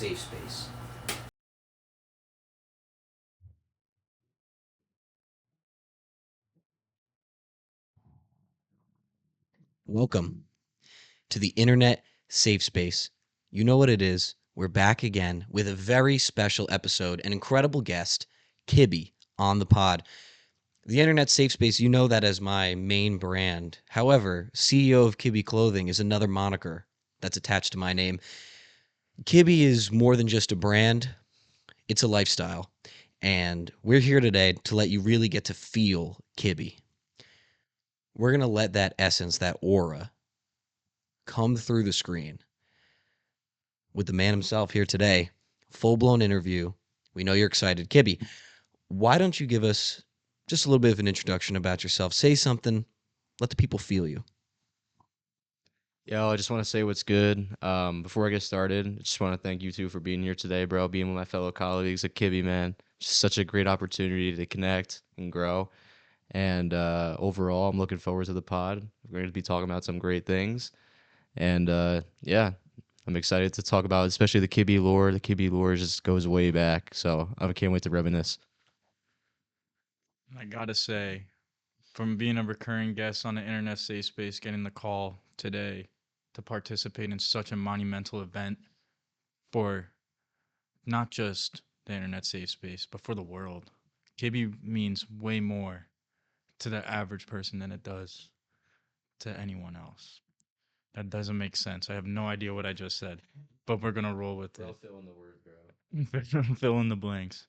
safe space. Welcome to the internet safe space. You know what it is. We're back again with a very special episode, an incredible guest, Kiby, on the pod. The internet safe space, you know that as my main brand. However, CEO of Kiby Clothing is another moniker that's attached to my name. Kiby is more than just a brand, it's a lifestyle. And we're here today to let you really get to feel Kiby. We're going to let that essence, that aura, come through the screen with the man himself here today. Full-blown interview. We know you're excited. Kiby, why don't you give us just a little bit of an introduction about yourself? Say something. Let the people feel you. Yo, I just want to say what's good. Before I get started, I just want to thank you two for being here today, bro. Being with my fellow colleagues at Kiby, man. Just such a great opportunity to connect and grow. And overall, I'm looking forward to the pod. We're going to be talking about some great things. And yeah, I'm excited to talk about, especially the Kiby lore. The Kiby lore just goes way back. So I can't wait to reminisce. I gotta say, from being a recurring guest on the internet safe space, getting the call today to participate in such a monumental event for not just the internet safe space, but for the world. KB means way more to the average person than it does to anyone else. That doesn't make sense. I have no idea what I just said, but we're gonna roll with it. Fill in the words, bro. Fill in the blanks.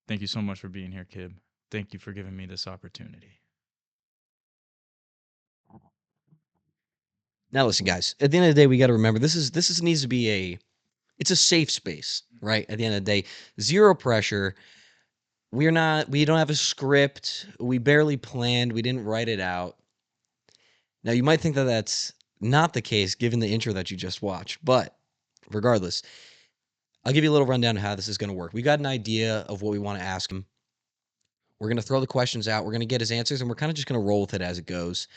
Thank you so much for being here, Kib. Thank you for giving me this opportunity. Now listen, guys, at the end of the day, we got to remember this needs to be it's a safe space, right? At the end of the day, zero pressure. We don't have a script. We barely planned. We didn't write it out. Now, you might think that that's not the case given the intro that you just watched, but regardless, I'll give you a little rundown of how this is going to work. We got an idea of what we want to ask him. We're going to throw the questions out. We're going to get his answers, and we're kind of just going to roll with it as it goes.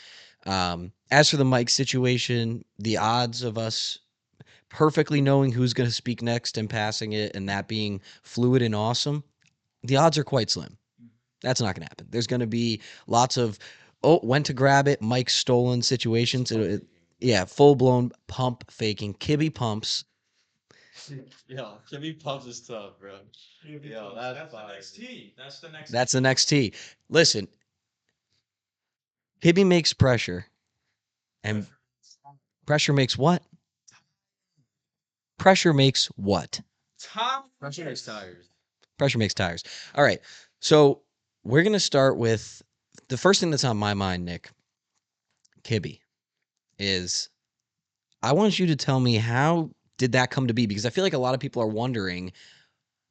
As for the mic situation, the odds of us perfectly knowing who's going to speak next and passing it and that being fluid and awesome, the odds are quite slim. That's not going to happen. There's going to be lots of, when to grab it, mic stolen situations. Yeah, full-blown pump faking. Kibby pumps. Yo, Kiby pumps is tough, bro. Yo, that's the next T. That's the next. That's the next T. Listen, Kibby makes pressure. And pressure makes what? Pressure makes what? Pressure makes tires. Pressure makes tires. All right. So we're going to start with the first thing that's on my mind, Nick, Kibby, is I want you to tell me how did that come to be? Because I feel like a lot of people are wondering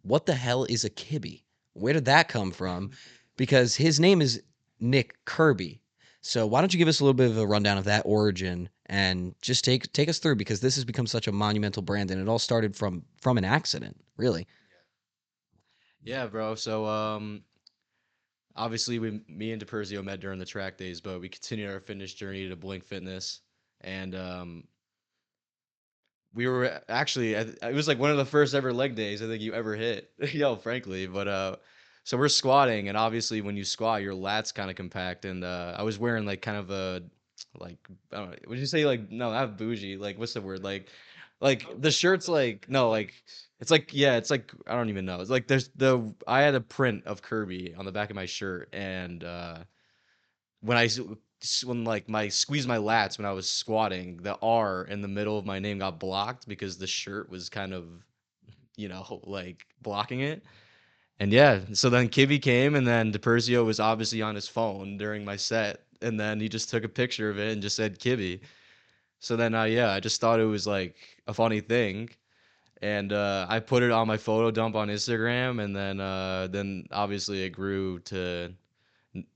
what the hell is a Kibby? Where did that come from? Because his name is Nick Kirby. So why don't you give us a little bit of a rundown of that origin and just take us through, because this has become such a monumental brand and it all started from an accident, really. Yeah, bro. So obviously me and DePersio met during the track days, but we continued our fitness journey to Blink Fitness, and we were actually it was like one of the first ever leg days I think you ever hit, yo, frankly. But so we're squatting, and obviously when you squat, your lats kind of compact, and I was wearing like kind of a like I don't know, would you say like no, not bougie, like what's the word like the shirt's like no like it's like yeah it's like I don't even know, it's like there's the I had a print of Kirby on the back of my shirt, and when I when like my squeeze my lats when I was squatting, the R in the middle of my name got blocked because the shirt was kind of like blocking it. And yeah, so then Kivi came, and then DePersio was obviously on his phone during my set, and then he just took a picture of it and just said Kivi. So then yeah, I just thought it was like a funny thing, and I put it on my photo dump on Instagram, and then obviously it grew to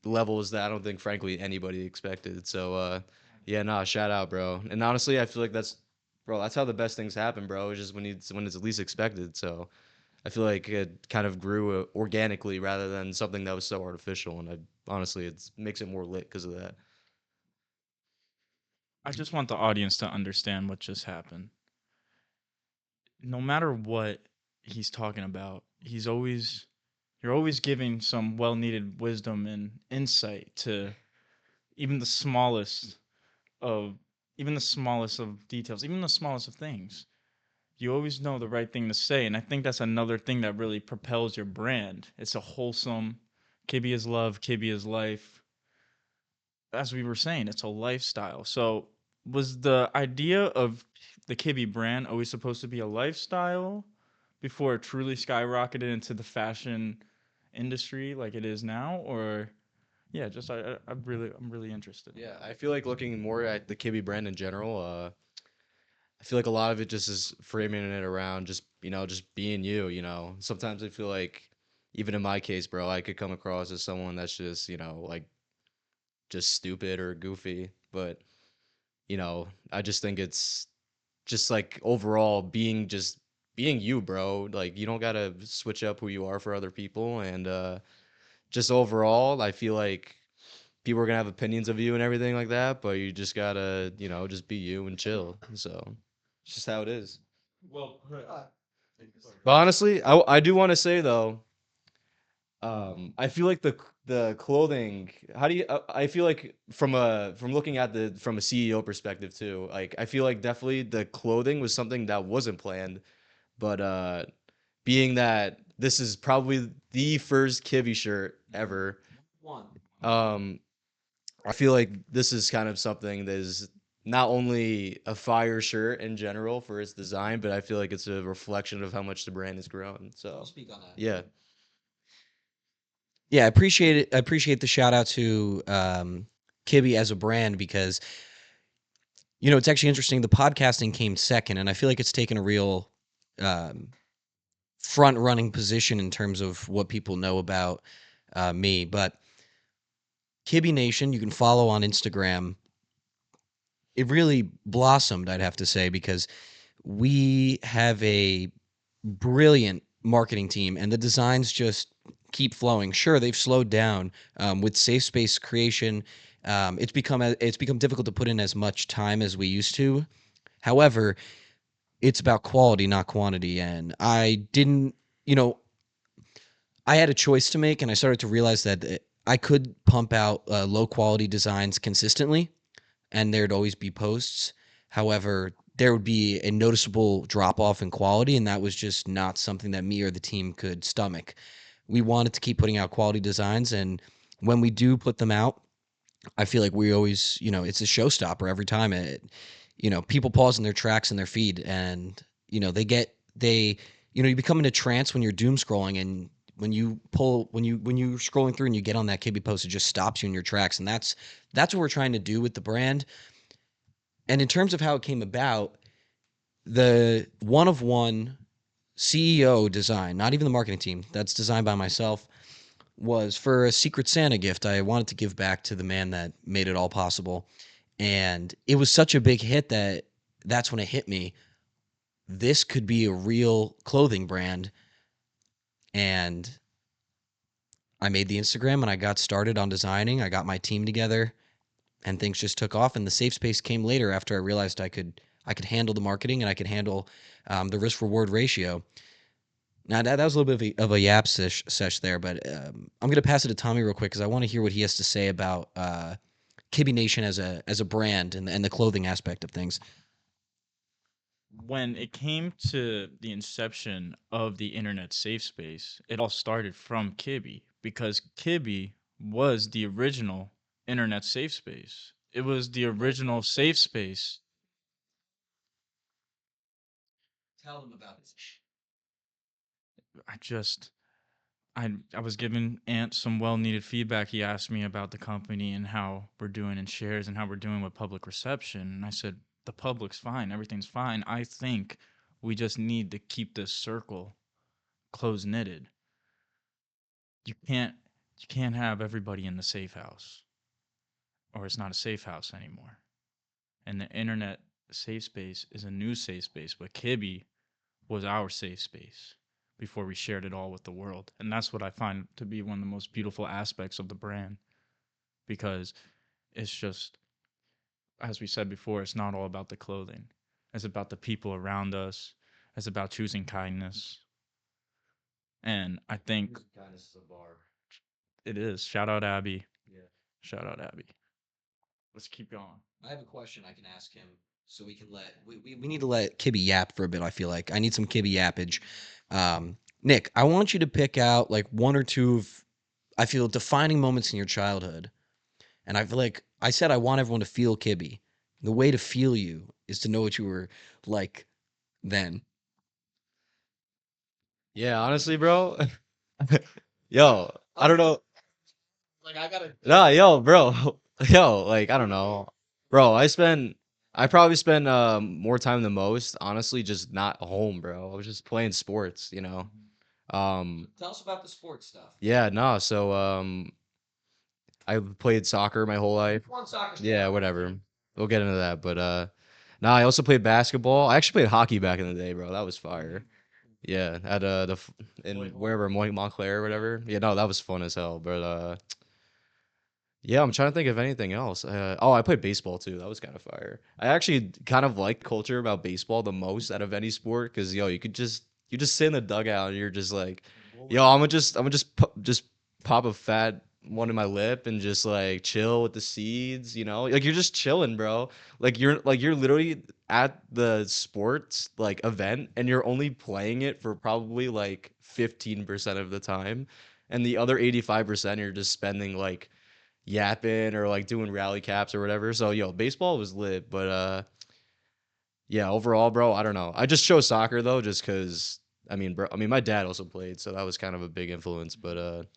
levels that I don't think, frankly, anybody expected. So, yeah, nah, shout out, bro. And honestly, I feel like bro, that's how the best things happen, bro. Is just when it's least expected. So, I feel like it kind of grew organically rather than something that was so artificial. And honestly, it makes it more lit because of that. I just want the audience to understand what just happened. no matter what he's talking about, you're always giving some well needed wisdom and insight to even the smallest of even the smallest of details, even the smallest of things. You always know the right thing to say, and I think that's another thing that really propels your brand. It's a wholesome Kibi is love, Kibi is life. As we were saying, it's a lifestyle. So, was the idea of the Kibi brand always supposed to be a lifestyle before it truly skyrocketed into the fashion industry like it is now, or yeah, just I'm really interested in Yeah, that. I feel like looking more at the Kibi brand in general. I feel like a lot of it just is framing it around just just being you. Sometimes I feel like even in my case, bro, I could come across as someone that's just like just stupid or goofy, but I just think it's just like overall being you, bro. Like you don't gotta switch up who you are for other people, and just overall, I feel like people are gonna have opinions of you and everything like that, but you just gotta just be you and chill. So it's just how it is. Well, But honestly, I do want to say though, I feel like the clothing. How do you? I feel like from looking at the from a CEO perspective too. Like I feel like definitely the clothing was something that wasn't planned, but being that this is probably the first Kivi shirt ever, um, I feel like this is kind of something that is not only a fire shirt in general for its design, but I feel like it's a reflection of how much the brand has grown. So speak on that. yeah. Yeah, I appreciate it. I appreciate the shout out to Kibi as a brand because it's actually interesting. The podcasting came second, and I feel like it's taken a real um, front running position in terms of what people know about me. But Kibi Nation, you can follow on Instagram. It really blossomed, I'd have to say, because we have a brilliant marketing team, and the designs just keep flowing. Sure, they've slowed down with safe space creation. It's become difficult to put in as much time as we used to. However, it's about quality, not quantity. And I didn't, you know, I had a choice to make, and I started to realize that I could pump out low quality designs consistently, and there'd always be posts. However, there would be a noticeable drop off in quality, and that was just not something that me or the team could stomach. We wanted to keep putting out quality designs, and when we do put them out, I feel like we always, it's a showstopper every time. People pause in their tracks in their feed, and you become in a trance when you're doom scrolling, and when you're scrolling through and you get on that Kibby post, it just stops you in your tracks, and that's what we're trying to do with the brand. And in terms of how it came about, the one of one CEO design, not even the marketing team, that's designed by myself, was for a Secret Santa gift I wanted to give back to the man that made it all possible. And it was such a big hit that's when it hit me. This could be a real clothing brand. And I made the Instagram and I got started on designing. I got my team together and things just took off. And the safe space came later after I realized I could handle the marketing and I could handle the risk reward ratio. Now that was a little bit of a yap sesh there, but I'm gonna pass it to Tommy real quick because I want to hear what he has to say about Kibi Nation as a brand and the clothing aspect of things. When it came to the inception of the internet safe space, it all started from Kibi because Kibi was the original internet safe space. It was the original safe space. Tell them about it. I just I was giving Ant some well needed feedback. He asked me about the company and how we're doing in shares and how we're doing with public reception. And I said, the public's fine, everything's fine. I think we just need to keep this circle close knitted. You can't you can't have everybody in the safe house or it's not a safe house anymore. And the internet safe space is a new safe space, but Kibby was our safe space before we shared it all with the world. And that's what I find to be one of the most beautiful aspects of the brand because it's just, as we said before, it's not all about the clothing. It's about the people around us. is about choosing kindness. And I think Kindness is a bar. it is. Shout out Abby. Yeah. Shout out Abby. Let's keep going. I have a question I can ask him, so we can we need to let Kibby yap for a bit. I feel like I need some Kibby yappage. Nick, I want you to pick out like one or two of I feel defining moments in your childhood, and I feel like I said I want everyone to feel Kibby. The way to feel you is to know what you were like then. Yeah, honestly, bro. Yo, I don't know. Like I gotta. Nah, yo, bro. Yo, like I don't know. Bro, I probably spend more time than most, honestly, just not home, bro. I was just playing sports, you know. Tell us about the sports stuff. Yeah, no, so I played soccer my whole life. One soccer. Yeah, whatever. We'll get into that, but no, I also played basketball. I actually played hockey back in the day, bro. That was fire. Yeah, at in wherever Montclair or whatever. Yeah, no, that was fun as hell. But yeah, I'm trying to think of anything else. Oh, I played baseball too. That was kind of fire. I actually kind of like culture about baseball the most out of any sport because yo, you just sit in the dugout and you're just like, yo, I'm gonna just pop a fat one in my lip and just like chill with the seeds. You know, like you're just chilling, bro. Like you're literally at the sports like event and you're only playing it for probably like 15% of the time, and the other 85% you're just spending like yapping or like doing rally caps or whatever. So yo, baseball was lit, but yeah, overall, bro, I don't know. I just chose soccer though, just because I mean, my dad also played, so that was kind of a big influence. But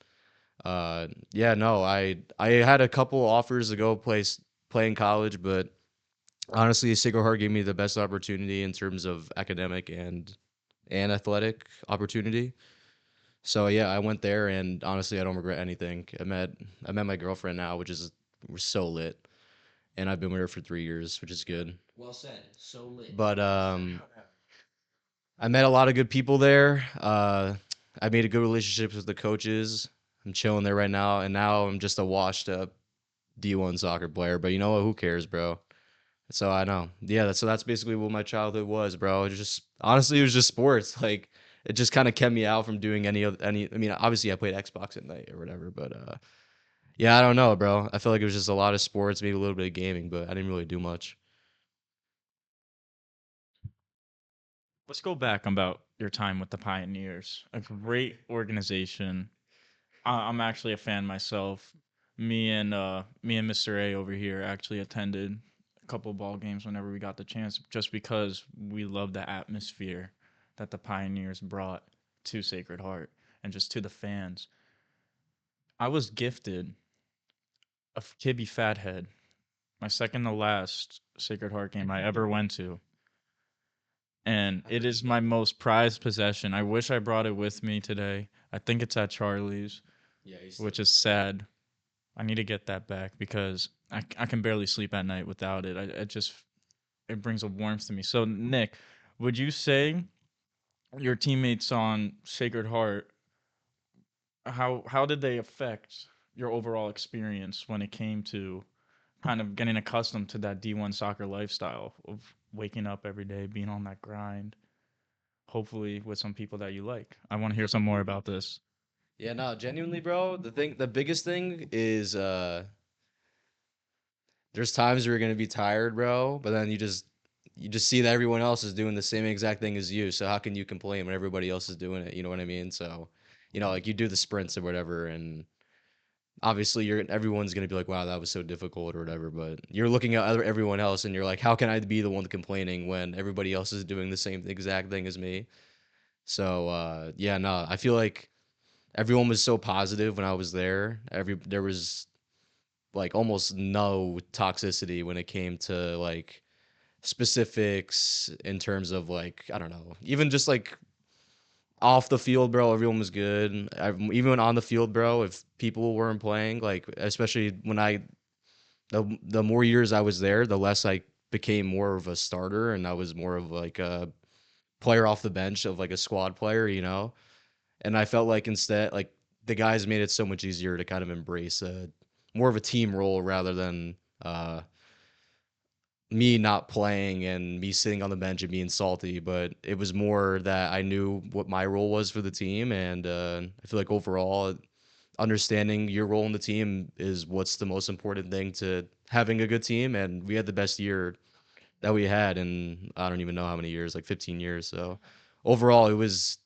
yeah, no, I had a couple offers to go play in college, but honestly, Sacred Heart gave me the best opportunity in terms of academic and athletic opportunity. So yeah, I went there, and honestly, I don't regret anything. I met my girlfriend now, which is we're so lit, and I've been with her for 3 years, which is good. Well said. So lit. But I met a lot of good people there. I made a good relationships with the coaches. I'm chilling there right now, and now I'm just a washed up D1 soccer player. But you know what? Who cares, bro? So I know. Yeah, that's basically what my childhood was, bro. It just honestly it was just sports. Like it just kind of kept me out from doing any I mean, obviously I played Xbox at night or whatever, but yeah, I don't know, bro. I feel like it was just a lot of sports, maybe a little bit of gaming, but I didn't really do much. Let's go back about your time with the Pioneers. A great organization. I'm actually a fan myself. Me and Mr. A over here actually attended a couple ball games whenever we got the chance, just because we love the atmosphere that the Pioneers brought to Sacred Heart and just to the fans. I was gifted a Kiby Fathead, my second to last Sacred Heart game I ever went to, and it is my most prized possession. I wish I brought it with me today. I think it's at Charlie's, Yeah, which is sad. I need to get that back because I can barely sleep at night without it. It just it brings a warmth to me. So Nick, would you say your teammates on Sacred Heart, how did they affect your overall experience when it came to kind of getting accustomed to that D1 soccer lifestyle of waking up every day, being on that grind, hopefully with some people that you like? I want to hear some more about this. Yeah, no, genuinely, bro. The biggest thing is there's times where you're gonna be tired, bro, but then you just see that everyone else is doing the same exact thing as you. So how can you complain when everybody else is doing it? You know what I mean? So, you know, like you do the sprints or whatever, and obviously everyone's gonna be like, wow, that was so difficult or whatever. But you're looking at everyone else, and you're like, how can I be the one complaining when everybody else is doing the same exact thing as me? So yeah, no, I feel like everyone was so positive when I was there. There was like almost no toxicity when it came to like specifics in terms of like I don't know, even just like off the field, bro. Everyone was good. Even on the field, bro. If people weren't playing, like especially when the more years I was there, the less I became more of a starter, and I was more of like a player off the bench of like a squad player, you know. And I felt like instead, like the guys made it so much easier to kind of embrace more of a team role rather than uh, me not playing and me sitting on the bench and being salty, but it was more that I knew what my role was for the team, and I feel like overall, understanding your role in the team is what's the most important thing to having a good team. And we had the best year that we had in I don't even know how many years, like 15 years. So overall, it was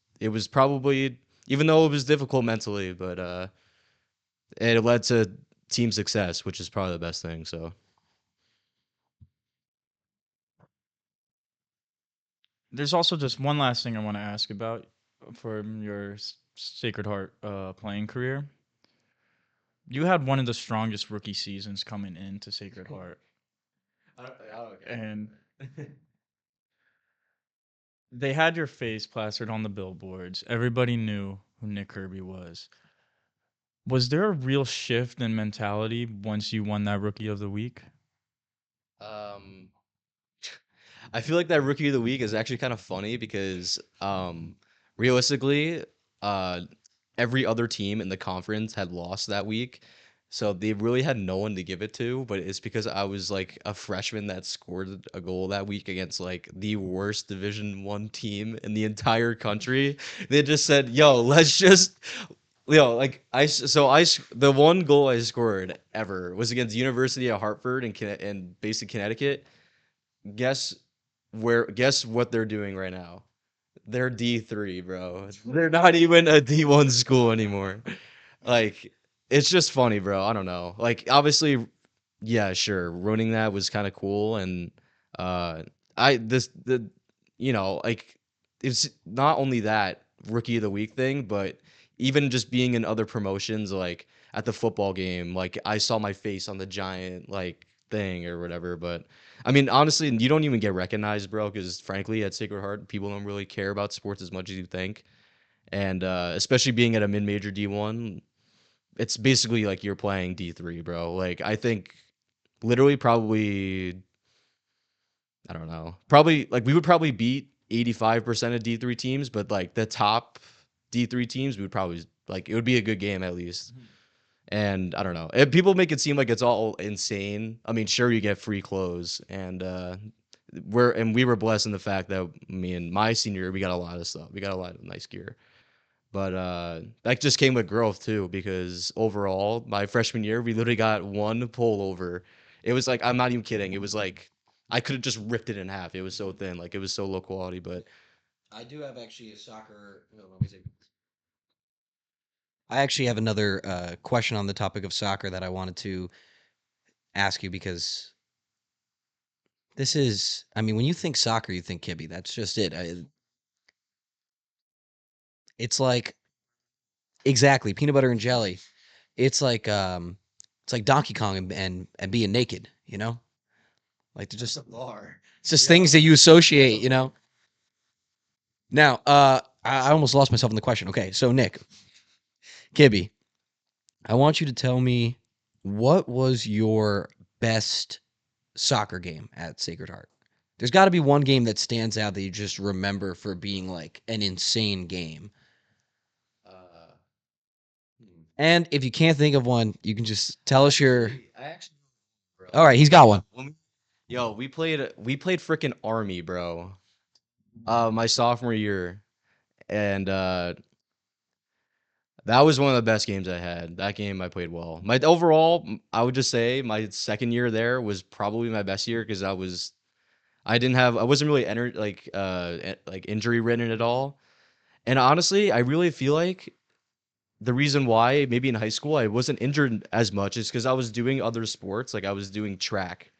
probably even though it was difficult mentally, but it led to team success, which is probably the best thing. So. There's also just one last thing I want to ask about from your Sacred Heart playing career. You had one of the strongest rookie seasons coming into Sacred Heart, and they had your face plastered on the billboards. Everybody knew who Nick Kirby was. Was there a real shift in mentality once you won that Rookie of the Week? Um, I feel like that rookie of the week is actually kind of funny because realistically, uh, every other team in the conference had lost that week. So they really had no one to give it to, but it's because I was like a freshman that scored a goal that week against like the worst Division 1 team in the entire country. They just said, "Yo, let's just like the one goal I scored ever was against University of Hartford in basic Connecticut. Guess guess what they're doing right now? They're D3, bro. They're not even a D1 school anymore. Like it's just funny, bro. I don't know. Like obviously yeah, sure. Running that was kind of cool and uh I this the like it's not only that rookie of the week thing, but even just being in other promotions like at the football game, like I saw my face on the giant like thing or whatever, but I mean, honestly, you don't even get recognized, bro, because frankly, at Sacred Heart, people don't really care about sports as much as you think. And especially being at a mid-major D1, it's basically like you're playing D3, bro. Like I think literally probably I don't know. Probably like we would probably beat 85% of D3 teams, but like the top D3 teams, we would probably like it would be a good game at least. And I don't know. People make it seem like it's all insane. I mean, sure you get free clothes and we were blessed in the fact that me and my senior year we got a lot of stuff. We got a lot of nice gear. But that just came with growth too, because overall, my freshman year, we literally got one pullover. It was like, I'm not even kidding. It was like, I could have just ripped it in half. It was so thin, like it was so low quality. But I do have actually a soccer. No, let me see. I actually have another question on the topic of soccer that I wanted to ask you because this is, I mean, when you think soccer, you think Kibby. That's just it. It's like exactly peanut butter and jelly. It's like Donkey Kong and being naked. You know, like to just it's just things that you associate. You know. Now, I almost lost myself in the question. Okay, so Nick, Kibby, I want you to tell me what was your best soccer game at Sacred Heart? There's got to be one game that stands out that you just remember for being like an insane game. uh, And if you can't think of one, you can just tell us your. I actually, bro. All right, he's got one. Yo, we played freaking Army, bro. My sophomore year, and that was one of the best games I had. That game I played well. My overall, I would just say my second year there was probably my best year because I wasn't really like injury ridden at all. And honestly, I really feel like the reason why maybe in high school I wasn't injured as much is because I was doing other sports, like I was doing track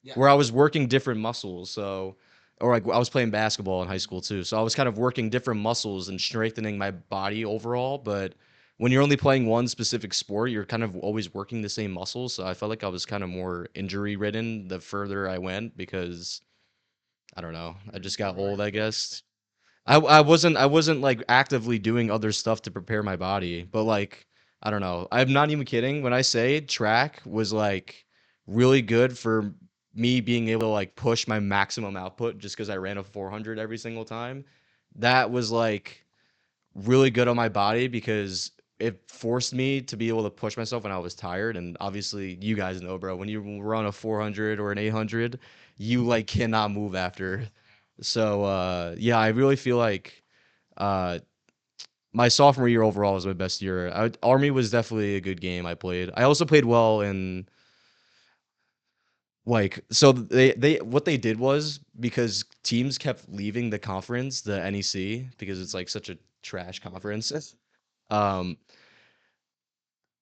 Yeah. where I was working different muscles. So, or like I was playing basketball in high school too. So I was kind of working different muscles and strengthening my body overall. But when you're only playing one specific sport, you're kind of always working the same muscles. So I felt like I was kind of more injury ridden the further I went because I don't know. I just got old, I guess. I wasn't like actively doing other stuff to prepare my body, but like I don't know. I'm not even kidding when I say track was like really good for me being able to like push my maximum output just because I ran a 400 every single time. That was like really good on my body because it forced me to be able to push myself when I was tired. And obviously, you guys know, bro, when you run a 400 or an 800, you like cannot move after. So yeah, I really feel like uh my sophomore year overall was my best year. Army was definitely a good game I played. I also played well in like so they what they did was because teams kept leaving the conference, the NEC, because it's like such a trash conference. Um,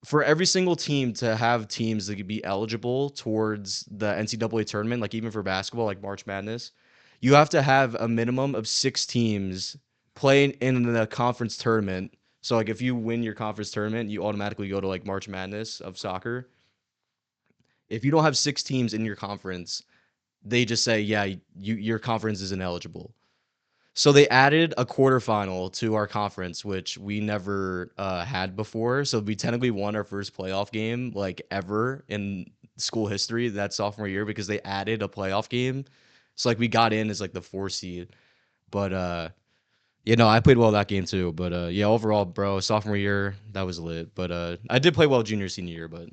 for every single team to have teams that could be eligible towards the NCAA tournament, like even for basketball, like March Madness, you have to have a minimum of 6 teams playing in the conference tournament. So like if you win your conference tournament, you automatically go to like March Madness of soccer. If you don't have 6 teams in your conference, they just say, yeah, your conference is ineligible. So they added a quarterfinal to our conference, which we never had before. So we technically won our first playoff game like ever in school history that sophomore year because they added a playoff game. So like we got in as like the 4 seed. But I played well that game too. But yeah, overall, bro, sophomore year that was lit. But I did play well junior senior year. But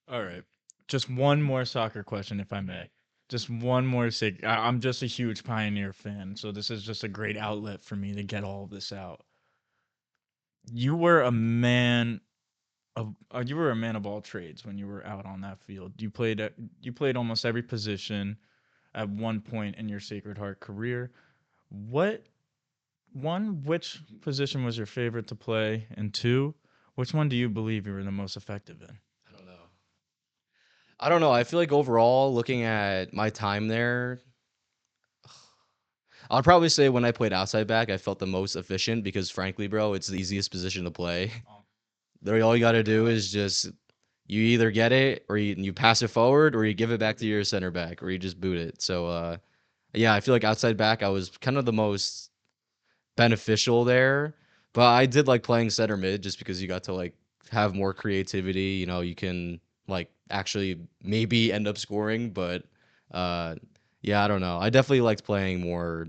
All right. Just one more soccer question, if I may. Just one more sake. I'm just a huge Pioneer fan, so this is just a great outlet for me to get all of this out. You were a man of all trades when you were out on that field. You played almost every position at one point in your Sacred Heart career. What which position was your favorite to play? And two, which one do you believe you were the most effective in? I don't know. I don't know. I feel like overall, looking at my time there, I'll probably say when I played outside back, I felt the most efficient because, frankly, bro, it's the easiest position to play. There, all you got to do is just you either get it or you pass it forward or you give it back to your center back or you just boot it. So, yeah, I feel like outside back, I was kind of the most beneficial there. But I did like playing center mid just because you got to like have more creativity. You know, you can like actually maybe end up scoring, but uh, yeah, I don't know. I definitely liked playing more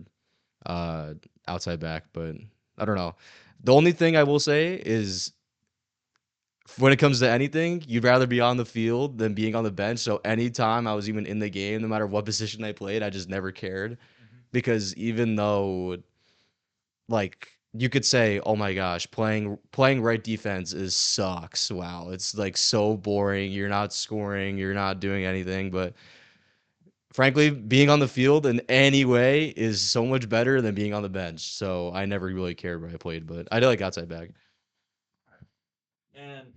uh outside back, but I don't know. The only thing I will say is when it comes to anything, you'd rather be on the field than being on the bench. So anytime I was even in the game, no matter what position I played, I just never cared because even though like you could say, "Oh my gosh, playing right defense is sucks. Wow, it's like so boring. You're not scoring, you're not doing anything." But frankly, being on the field in any way is so much better than being on the bench. So I never really cared where I played, but I did like outside back. And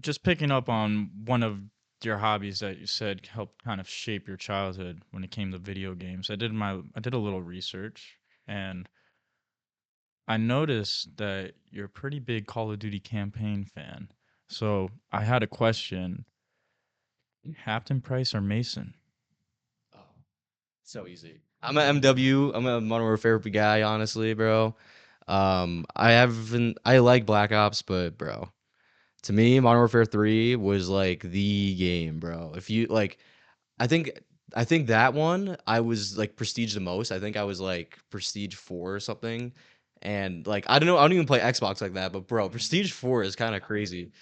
just picking up on one of your hobbies that you said helped kind of shape your childhood when it came to video games. I did a little research and I noticed that you're a pretty big Call of Duty campaign fan. So I had a question. Captain Price or Mason? Oh, so easy. I'm a MW. I'm a Modern Warfare guy, honestly, bro. I like Black Ops, but bro, to me, Modern Warfare 3 was like the game, bro. If you like, I think I think that one I was like prestige the most. I think I was like prestige 4 or something. And like I don't know, I don't even play Xbox like that, but bro, prestige 4 is kind of crazy.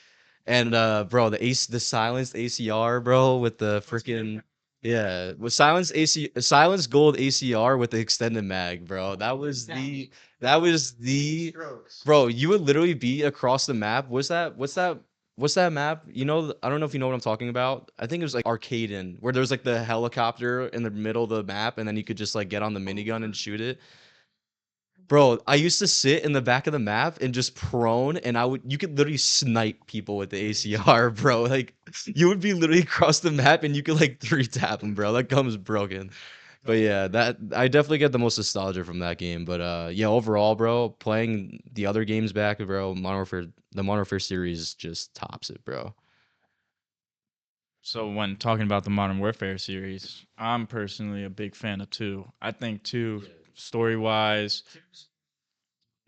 And bro, the silenced ACR, bro, with the freaking yeah, with silenced gold ACR with the extended mag, bro. That was the bro, you would literally be across the map. What's that map? You know, I don't know if you know what I'm talking about. I think it was like Arcaden, where there's like the helicopter in the middle of the map, and then you could just like get on the minigun and shoot it. Bro, I used to sit in the back of the map and just prone, and you could literally snipe people with the ACR, bro. Like, you would be literally across the map and you could like 3 tap them, bro. That gun's broken. But yeah, that I definitely get the most nostalgia from that game. But yeah, overall, bro, playing the other games back, bro, the Modern Warfare series just tops it, bro. So when talking about the Modern Warfare series, I'm personally a big fan of 2. I think 2 story-wise,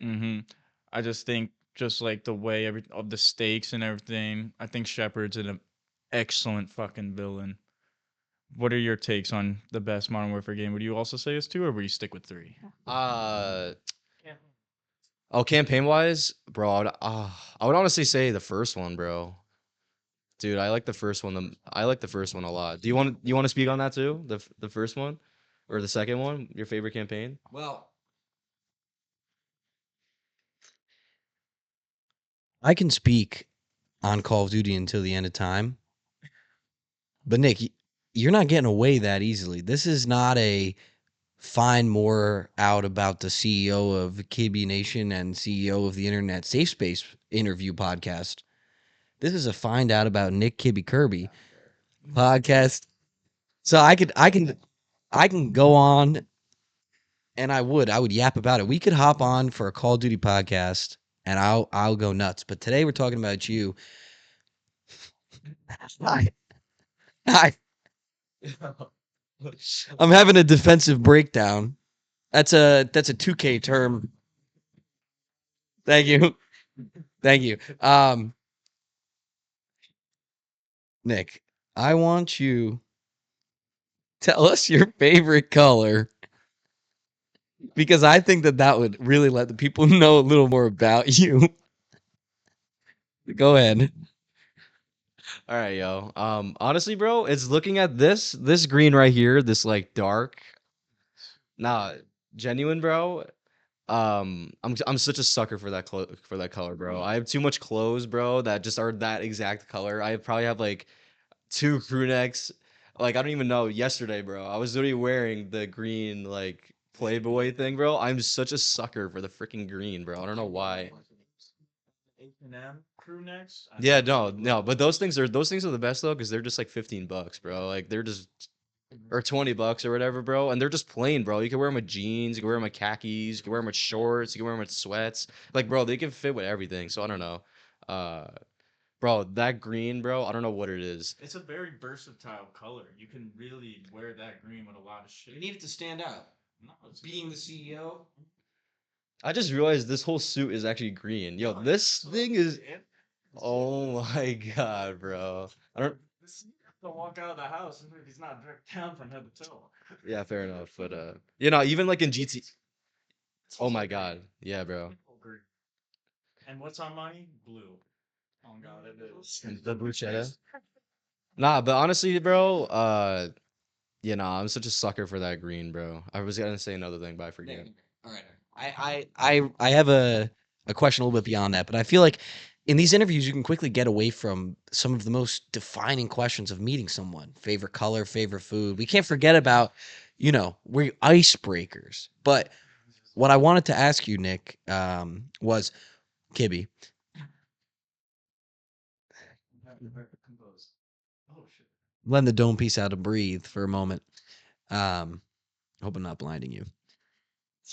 mhm. I just think just like the way every of the stakes and everything, I think Shepard's an excellent fucking villain. What are your takes on the best Modern Warfare game? Would you also say it's 2 or would you stick with 3? Uh oh, campaign wise, bro, I would honestly say the first one, bro. Dude, I like the first one. I like the first one a lot. Do you want to speak on that too? The first one, or the second one? Your favorite campaign? Well, I can speak on Call of Duty until the end of time, but Nick, you're not getting away that easily. This is not a find more out about the CEO of Kiby Nation and CEO of the Internet Safe Space interview podcast. This is a find out about Nick Kiby Kirby podcast. So I can go on and I would yap about it. We could hop on for a Call of Duty podcast and I'll go nuts. But today we're talking about you. I, I I'm having a defensive breakdown. That's a 2K term. Thank you. Thank you. Nick, I want you tell us your favorite color because I think that would really let the people know a little more about you. Go ahead. All right, yo. Honestly, bro, it's looking at this green right here, this like dark, nah, genuine, bro. I'm such a sucker for for that color, bro. I have too much clothes, bro, that just are that exact color. I probably have like two crew necks. Like I don't even know. Yesterday, bro, I was literally wearing the green like Playboy thing, bro. I'm such a sucker for the freaking green, bro. I don't know why. H&M crew necks. Yeah, no, but those things are the best though, because they're just like $15, bro. Like they're just or $20 or whatever, bro. And they're just plain, bro. You can wear them with jeans, you can wear them with khakis, you can wear them with shorts, you can wear them with sweats. Like, bro, they can fit with everything. So I don't know. Uh, bro, that green, bro, I don't know what it is. It's a very versatile color. You can really wear that green with a lot of shit. You need it to stand out. No, it's Being the CEO. I just realized this whole suit is actually green. Yo, this thing is. Oh my god, bro. I don't. Don't walk out of the house if he's not dripped down from head to toe. Yeah, fair enough. But even like in GT. Oh my god. Yeah, bro. And what's our money? Blue. Oh god, it is. The bruschetta. Nah, but honestly, bro, I'm such a sucker for that green, bro. I was gonna say another thing, but I forget. Nick, all right. I have a question a little bit beyond that, but I feel like in these interviews you can quickly get away from some of the most defining questions of meeting someone. Favorite color, favorite food. We can't forget about, we're icebreakers. But what I wanted to ask you, Nick, was Kibby. Oh shit. Letting the dome piece out to breathe for a moment. Hope I'm not blinding you.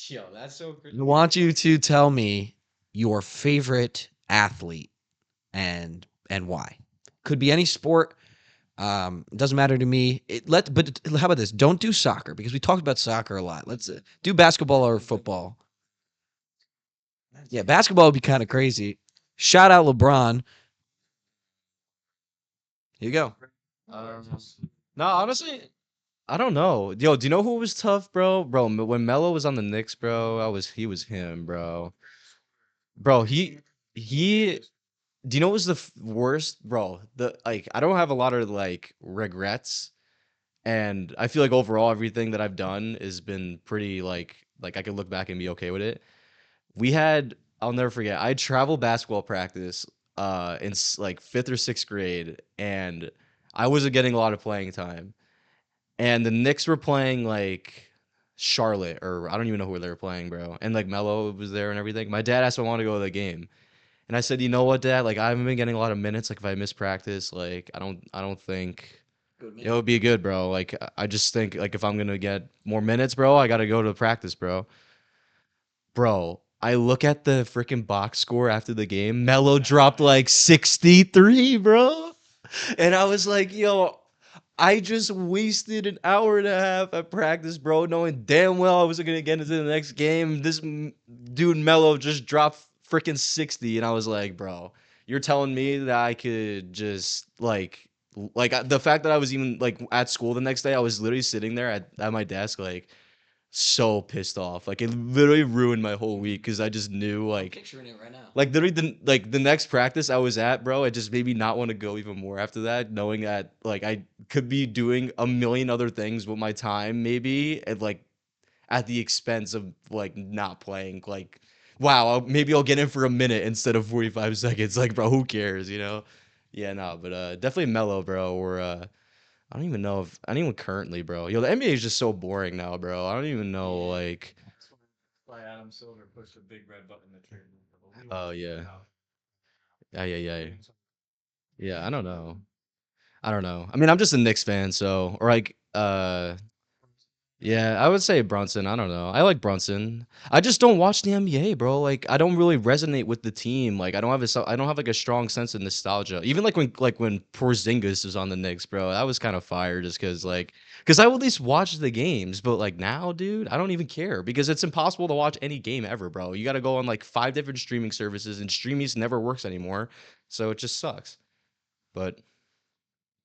Yo, that's so I want you to tell me your favorite athlete and why. Could be any sport. It doesn't matter to me. But how about this? Don't do soccer because we talked about soccer a lot. Let's do basketball or football. Yeah, basketball would be kind of crazy. Shout out LeBron. Here you go. No, honestly, I don't know. Yo, do you know who was tough, bro? Bro, when Melo was on the Knicks, bro, he was him, bro. Bro, he. Do you know what was the worst, bro? I don't have a lot of like regrets, and I feel like overall everything that I've done has been pretty like I could look back and be okay with it. I'll never forget. I had travel basketball practice in like 5th or 6th grade, and I wasn't getting a lot of playing time. And the Knicks were playing like Charlotte, or I don't even know who they were playing, bro. And like Melo was there and everything. My dad asked if I wanted to go to the game. And I said, "You know what, Dad? Like I haven't been getting a lot of minutes. Like if I miss practice, like I don't think it would be good, bro. Like I just think like if I'm gonna get more minutes, bro, I gotta go to practice, bro." Bro, I look at the freaking box score after the game. Melo dropped like 63, bro. And I was like, yo, I just wasted an hour and a half at practice, bro, knowing damn well I wasn't gonna get into the next game. Dude Mello just dropped freaking 60, and I was like, bro, you're telling me that I could just the fact that I was even like at school the next day, I was literally sitting there at my desk, like so pissed off. Like it literally ruined my whole week because I just knew I'm like picturing it right now. literally the next practice I was at, bro, it just made me not want to go even more after that, knowing that like I could be doing a million other things with my time maybe and like at the expense of like not playing. Like, wow, maybe I'll get in for a minute instead of 45 seconds. Like, bro, who cares, you know? Yeah, no, but definitely mellow, bro. Or I don't even know if anyone currently, bro. Yo, the NBA is just so boring now, bro. I don't even know, like, That's why Adam Silver pushed the big red button to trade Luka, but we oh won't get yeah, out. yeah, yeah, yeah, Getting some- yeah. I don't know. I don't know. I mean, I'm just a Knicks fan, so or like, yeah, I would say Brunson. I don't know. I like Brunson. I just don't watch the NBA, bro. Like, I don't really resonate with the team. Like, I don't have like a strong sense of nostalgia. Even like when Porzingis was on the Knicks, bro. That was kind of fire, just because I would at least watch the games. But like now, dude, I don't even care because it's impossible to watch any game ever, bro. You got to go on like 5 different streaming services, and streaming never works anymore. So it just sucks. But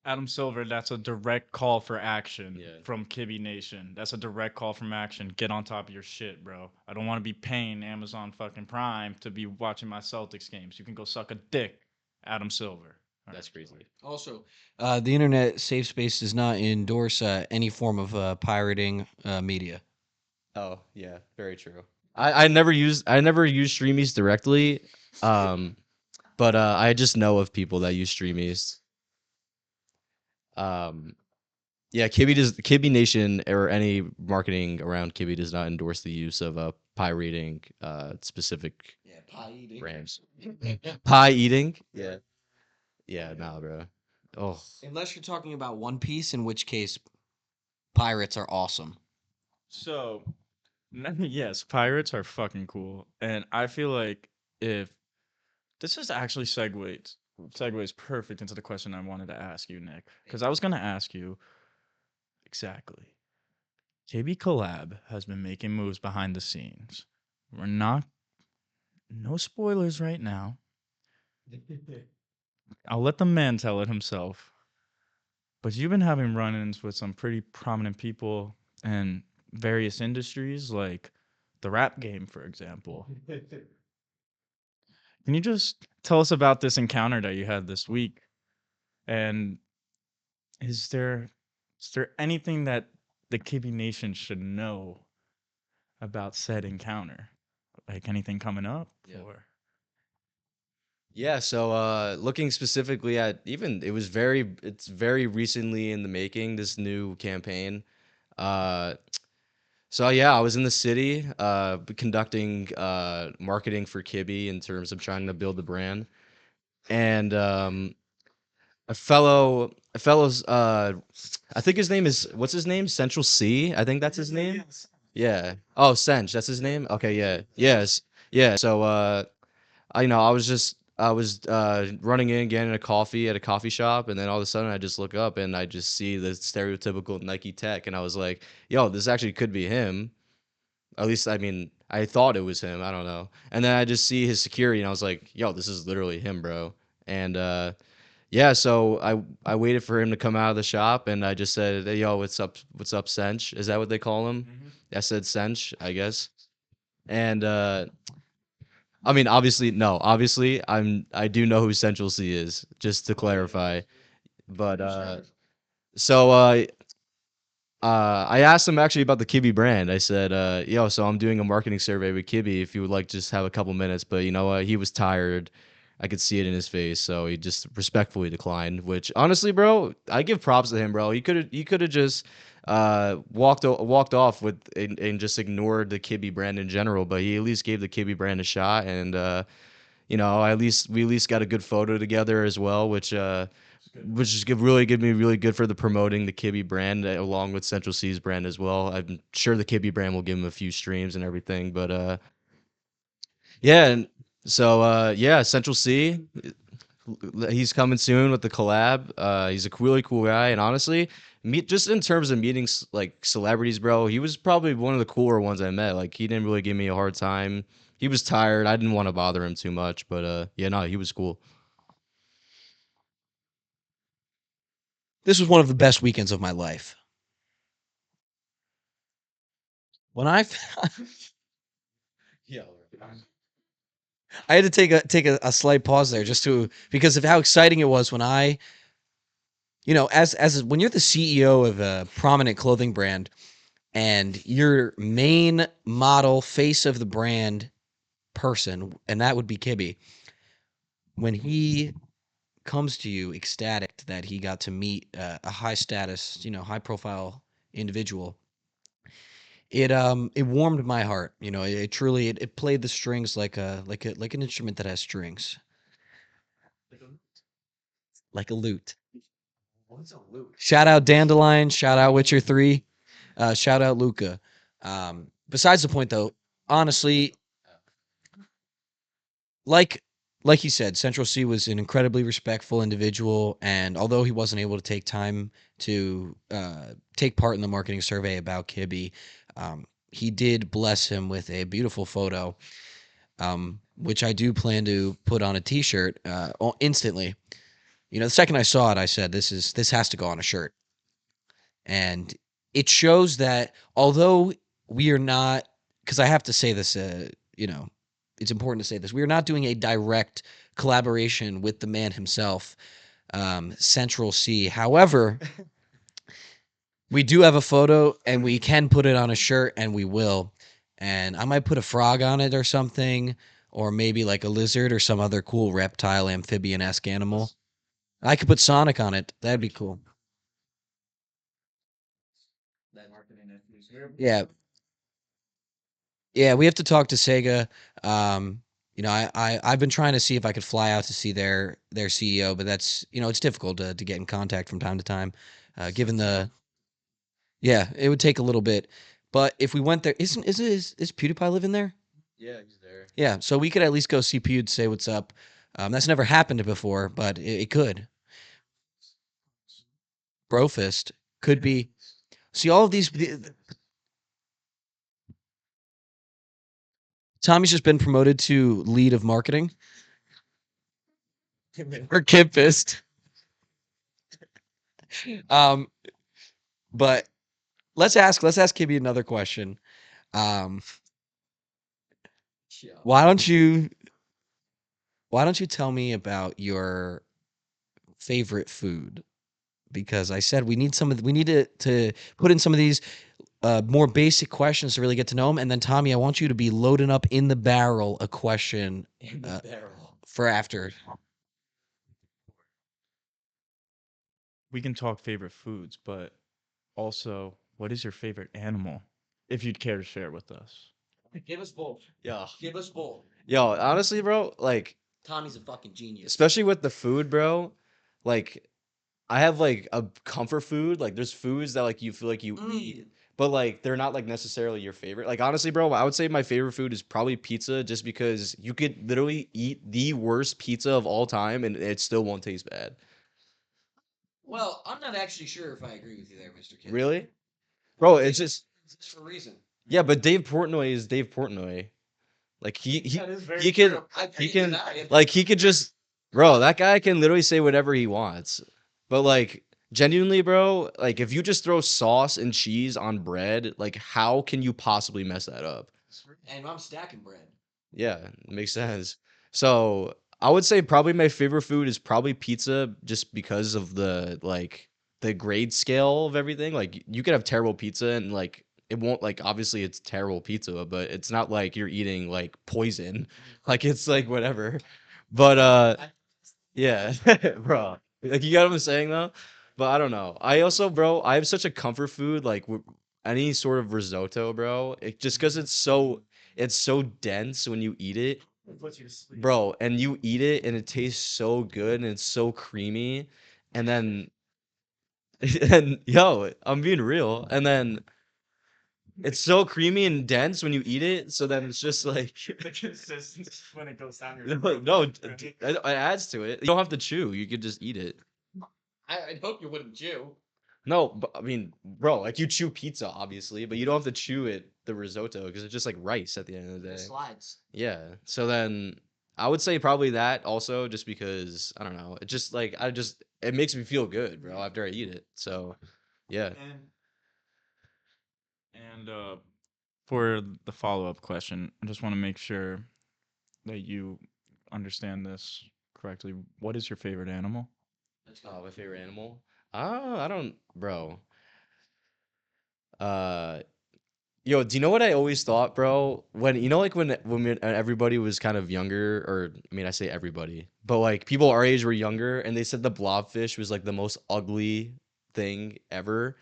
Adam Silver, that's a direct call for action yeah. from Kiby Nation. That's a direct call from action. Get on top of your shit, bro. I don't want to be paying Amazon fucking Prime to be watching my Celtics games. You can go suck a dick, Adam Silver. All That's right. crazy. Also, the internet safe space does not endorse any form of pirating media. Oh, yeah, very true. I never use Streamies directly. Um, but I just know of people that use Streamies. Um, yeah, Kibi Nation or any marketing around Kibi does not endorse the use of pirating specific Yeah, pie eating. brands. Pie eating? Yeah. Yeah, nah, bro. Oh, Unless you're talking about One Piece, in which case pirates are awesome. So, yes, pirates are fucking cool. And I feel like if this is actually segues perfect into the question I wanted to ask you, Nick. Because I was going to ask you exactly. KB Collab has been making moves behind the scenes. We're not, no spoilers right now. I'll let the man tell it himself. But you've been having run ins with some pretty prominent people in various industries, like the rap game, for example. Can you just tell us about this encounter that you had this week? And is there anything that the Kibi Nation should know about said encounter? Like anything coming up? yeah. Or Yeah, so looking specifically at even it's very recently in the making, this new campaign. Uh So yeah, I was in the city, conducting marketing for Kibi in terms of trying to build the brand, and a fellow's I think his name is what's his name? Central C, I think that's his name. Yeah. Oh, Sench, that's his name. Okay, yeah, yes, yeah. So I was running in, getting a coffee at a coffee shop, and then all of a sudden I just look up and I just see the stereotypical Nike tech, and I was like, yo, this actually could be him. At least, I mean, I thought it was him. I don't know. And then I just see his security, and I was like, "Yo, this is literally him, bro." And yeah, so I waited for him to come out of the shop, and I just said, "Hey, yo, what's up, Sench? Is that what they call him?" I said Sench, I guess. And I mean, obviously, no, obviously, I do know who Central C is, just to clarify. But so I asked him actually about the Kibi brand. I said, yo, so I'm doing a marketing survey with Kibi if you would like to just have a couple minutes. But you know what? He was tired. I could see it in his face, so he just respectfully declined. Which honestly, bro, I give props to him, bro. He could have just walked off and just ignored the Kibi brand in general. But he at least gave the Kibi brand a shot, and we at least got a good photo together as well, which is really good, me really good for the promoting the Kibi brand along with Central C's brand as well. I'm sure the Kibi brand will give him a few streams and everything, but yeah, and so yeah, Central C, he's coming soon with the collab. He's a really cool guy, and honestly, meet just in terms of meeting like celebrities, bro, he was probably one of the cooler ones I met. Like he didn't really give me a hard time. He was tired. I didn't want to bother him too much, but yeah, no, he was cool. This was one of the best weekends of my life. when I Yeah. I had to take a slight pause there just to because of how exciting it was when I, as when you're the CEO of a prominent clothing brand and your main model face of the brand person, and that would be Kiby, when he comes to you ecstatic that he got to meet a high status, high profile individual, it warmed my heart. It truly it played the strings like an instrument that has strings, like a lute. What's a loop? Shout out Dandelion, shout out Witcher 3, shout out Luca. Besides the point though, honestly, like like you said, Central C was an incredibly respectful individual, and although he wasn't able to take time to take part in the marketing survey about Kibby, he did bless him with a beautiful photo, which I do plan to put on a T-shirt instantly. The second I saw it, I said, "This has to go on a shirt." And it shows that although we are not, because I have to say this, it's important to say this, we are not doing a direct collaboration with the man himself, Central C. However, we do have a photo and we can put it on a shirt, and we will. And I might put a frog on it or something, or maybe like a lizard or some other cool reptile, amphibian-esque animal. I could put Sonic on it. That'd be cool. Yeah, yeah, we have to talk to Sega. I've been trying to see if I could fly out to see their CEO, but that's it's difficult to get in contact from time to time, given the yeah, it would take a little bit. But if we went there, is PewDiePie living there? Yeah, he's there. Yeah, so we could at least go see Pewd, say what's up. That's never happened before, but it could. Brofist could be. See all of these. Tommy's just been promoted to lead of marketing or Kimpist. Um, but let's ask Kibby another question. Um, Yeah. why don't you tell me about your favorite food? Because I said we need to put in some of these more basic questions to really get to know him. And then Tommy, I want you to be loading up in the barrel a question In the barrel. for after. We can talk favorite foods, but also, what is your favorite animal? If you'd care to share with us. Give us both. Yeah. Give us both. Yo, honestly, bro, like, Tommy's a fucking genius. especially with the food, bro, like, I have like a comfort food. Like, there's foods that like you feel like you eat, but like they're not like necessarily your favorite. Like, honestly, bro, I would say my favorite food is probably pizza, just because you could literally eat the worst pizza of all time and it still won't taste bad. Well, I'm not actually sure if I agree with you there, Mr. Kidd. Really, bro? It's just It's for a reason. yeah, but Dave Portnoy is Dave Portnoy. Like That is very he can true. he can like he could just bro, that guy can literally say whatever he wants. But like genuinely, bro, like if you just throw sauce and cheese on bread, like how can you possibly mess that up? And I'm stacking bread. Yeah, it makes sense. So I would say probably my favorite food is probably pizza, just because of the grade scale of everything. Like you could have terrible pizza and like it won't like obviously it's terrible pizza, but it's not like you're eating like poison. Like it's like whatever. But yeah, bro. Like you got what I'm saying though? But I don't know. I also, bro, I have such a comfort food like any sort of risotto, bro. It just because it's so dense when you eat it, It puts you to sleep. bro, and you eat it and it tastes so good and it's so creamy, and then and yo, I'm being real, and then it's so creamy and dense when you eat it, so then it's just like The consistency when it goes down your no, throat. no, it adds to it. You don't have to chew. You could just eat it. I'd hope you wouldn't chew. No, but I mean, bro, like you chew pizza, obviously, but you don't have to chew it, the risotto, because it's just like rice at the end of the It day. slides. Yeah. So then I would say probably that also, just because I don't know. It just like it makes me feel good, bro, after I eat it. So yeah. And For the follow-up question, I just want to make sure that you understand this correctly. What is your favorite animal? Oh, my favorite animal? I don't, bro. Uh, Yo, do you know what I always thought, bro? When you know, like when everybody was kind of younger, or I mean, I say everybody, but like people our age were younger, and they said the blobfish was like the most ugly thing ever.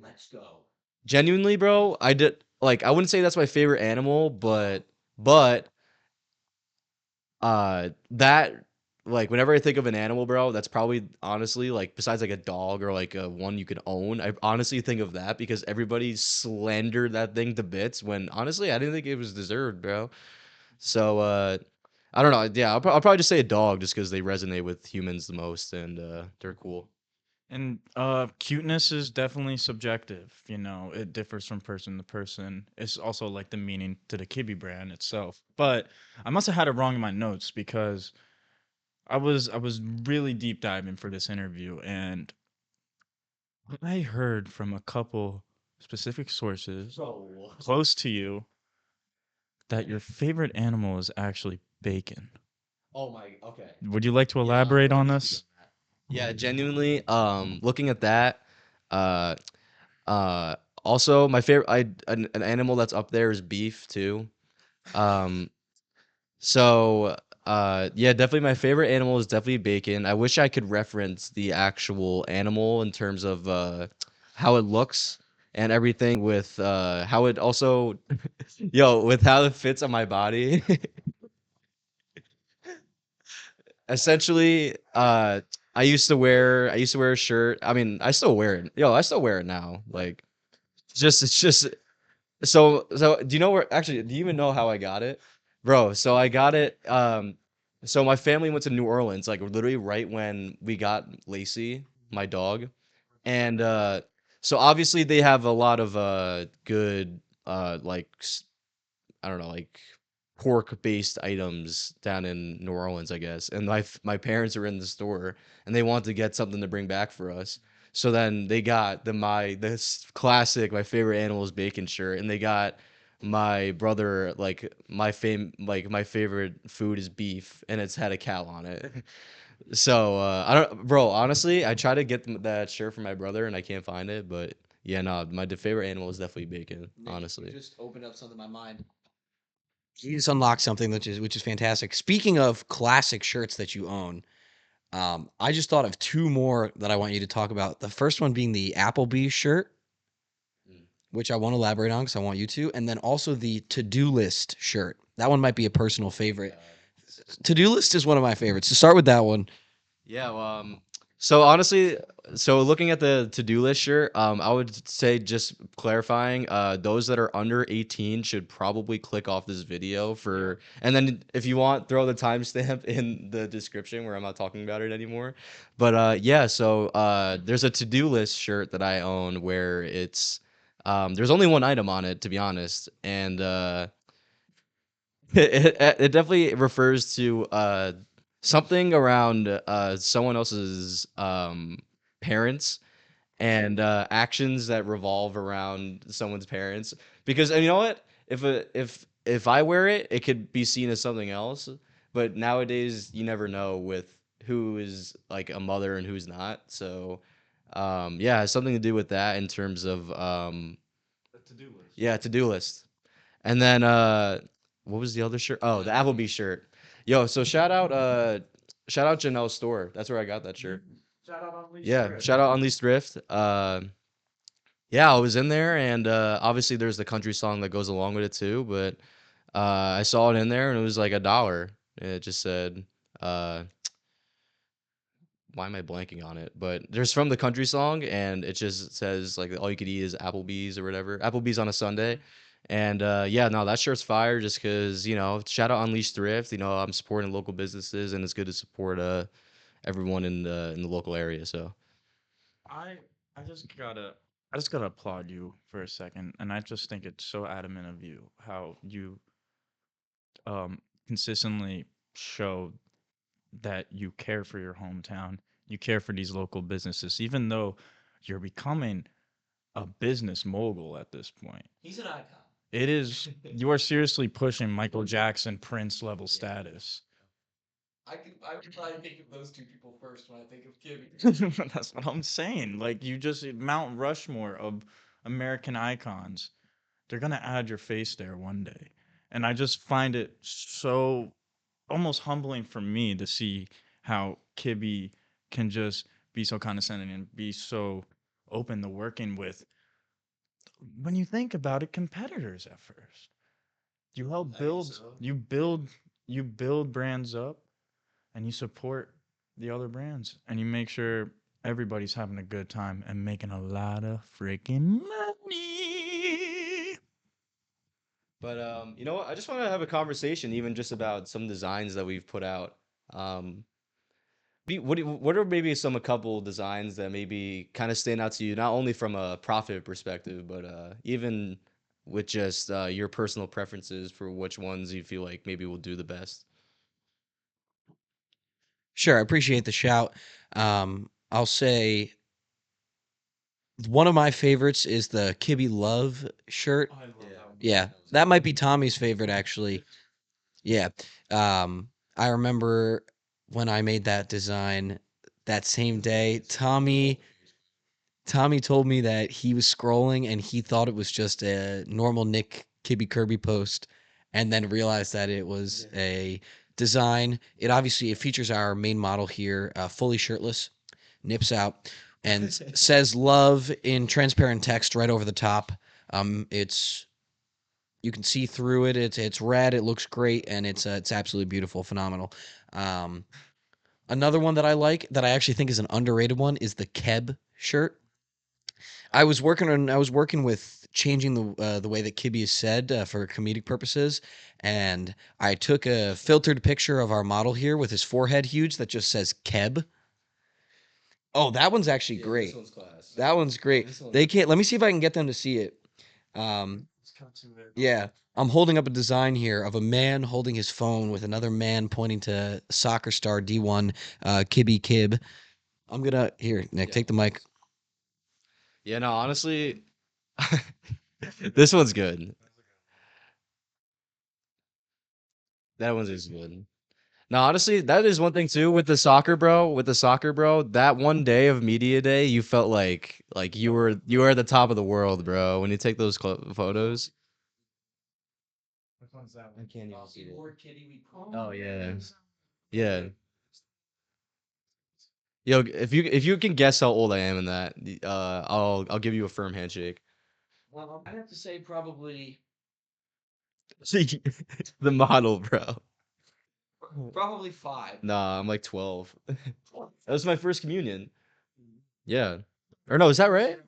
Let's go. Genuinely, bro, I did like I wouldn't say that's my favorite animal, but that like whenever I think of an animal, bro, that's probably honestly like besides like a dog or like a one you could own, I honestly think of that because everybody slandered that thing to bits when honestly I didn't think it was deserved, bro. So I don't know. Yeah, I'll probably just say a dog just because they resonate with humans the most and they're cool. And cuteness is definitely subjective. You know, it differs from person to person. It's also like the meaning to the Kiby brand itself. But I must have had it wrong in my notes because I was really deep diving for this interview, and I heard from a couple specific sources So close to you that your favorite animal is actually bacon. Oh my, okay. Would you like to Yeah, I'd elaborate like on to speak on this? that. Yeah, genuinely, looking at that, uh, uh, also my favorite, an animal that's up there is beef too. Um, so, yeah, definitely my favorite animal is definitely bacon. I wish I could reference the actual animal in terms of how it looks and everything with how it also, yo, with how it fits on my body. Essentially, I used to wear a shirt. I mean, I still wear it. Yo, I still wear it now. Like, it's just so do you know where actually do you even know how I got it? Bro, so I got it so my family went to New Orleans like literally right when we got Lacey, my dog. And so obviously they have a lot of good like I don't know, like pork-based items down in New Orleans, I guess. And my parents are in the store and they want to get something to bring back for us. So then they got this classic my favorite animal is bacon shirt, and they got my brother like my favorite food is beef, and it's had a cow on it. So I don't, bro. Honestly, I try to get that shirt for my brother and I can't find it, but yeah, no, my favorite animal is definitely bacon. Nick, you Honestly. just opened up something in my mind. You just unlocked something which is fantastic. Speaking of classic shirts that you own, I just thought of two more that I want you to talk about. The first one being the Applebee's shirt, Mm. which I want to elaborate on because I want you to, and then also the to-do list shirt. That one might be a personal favorite. To-do list is one of my favorites. To start with that one, Yeah, so honestly, so looking at the to-do list shirt, I would say just clarifying, those that are under 18 should probably click off this video for, and then if you want, throw the timestamp in the description where I'm not talking about it anymore. But yeah, so there's a to-do list shirt that I own where it's, there's only one item on it, to be honest, and it definitely refers to something around someone else's parents and actions that revolve around someone's parents. Because and you know what? If I wear it, it could be seen as something else. But nowadays, you never know with who is like a mother and who's not. So yeah, it has something to do with that in terms of The to-do list. yeah, to-do list. And then what was the other shirt? Oh, the Applebee shirt. Yo, so shout out Janelle's store. That's where I got that shirt. Shout out on Lee's Yeah, Thrift. shout out Unleashed Thrift. Yeah, I was in there and obviously there's the country song that goes along with it too, but I saw it in there and it was like $1. It just said uh why am I blanking on it? But there's from the country song, and it just says like all you could eat is Applebee's or whatever. Applebee's on a Sunday, and yeah, no, that shirt's fire. Just because shout out Unleashed Thrift. I'm supporting local businesses, and it's good to support everyone in the local area. So I I just gotta I just gotta applaud you for a second, and I just think it's so adamant of you how you consistently show that you care for your hometown, you care for these local businesses, even though you're becoming a business mogul at this point. he's an icon. It is. You are seriously pushing Michael Jackson Prince level status. I would probably think of those two people first when I think of Kiby. That's what I'm saying. Like you just Mount Rushmore of American icons. They're gonna add your face there one day, and I just find it so almost humbling for me to see how Kibby can just be so condescending and be so open to working with. When you think about it, competitors at first. You help build, you build brands up, and you support the other brands, and you make sure everybody's having a good time and making a lot of freaking money. But you know what? I just want to have a conversation, even just about some designs that we've put out. Um, what are maybe a couple designs that maybe kind of stand out to you, not only from a profit perspective, but even with just your personal preferences for which ones you feel like maybe will do the best? Sure, I appreciate the shout. I'll say one of my favorites is the Kibby Love shirt. I love Yeah. that one. Yeah, that might be Tommy's favorite actually. Yeah. I remember when I made that design that same day, Tommy told me that he was scrolling and he thought it was just a normal Nick Kibby Kirby post and then realized that it was a design. It features our main model here, fully shirtless, nips out, and says love in transparent text right over the top. It's you can see through it. It's red. It looks great, and it's absolutely beautiful, phenomenal. Um, Another one that I like that I actually think is an underrated one is the Keb shirt. I was working with changing the way that Kibby is said for comedic purposes, and I took a filtered picture of our model here with his forehead huge that just says Keb. Oh, that one's actually great. Class. That one's great. They can't. Let me see if I can get them to see it. Um, yeah, I'm holding up a design here of a man holding his phone with another man pointing to soccer star D1 Kibby Kib. I'm gonna here, Nick, take the mic. Yeah, no, honestly, this one's good. That one's is good. No, honestly, that is one thing too with the soccer bro. With the soccer bro, that one day of media day, you felt like you were at the top of the world, bro. When you take those photos. Which one's that I one? can't even see it. Oh, Oh yeah, yes. yeah. Yo, if you can guess how old I am in that, I'll give you a firm handshake. Well, I'd have to say probably The model, bro. probably 5. Nah, I'm like 12. That was my first communion. Yeah. Or no, is that right?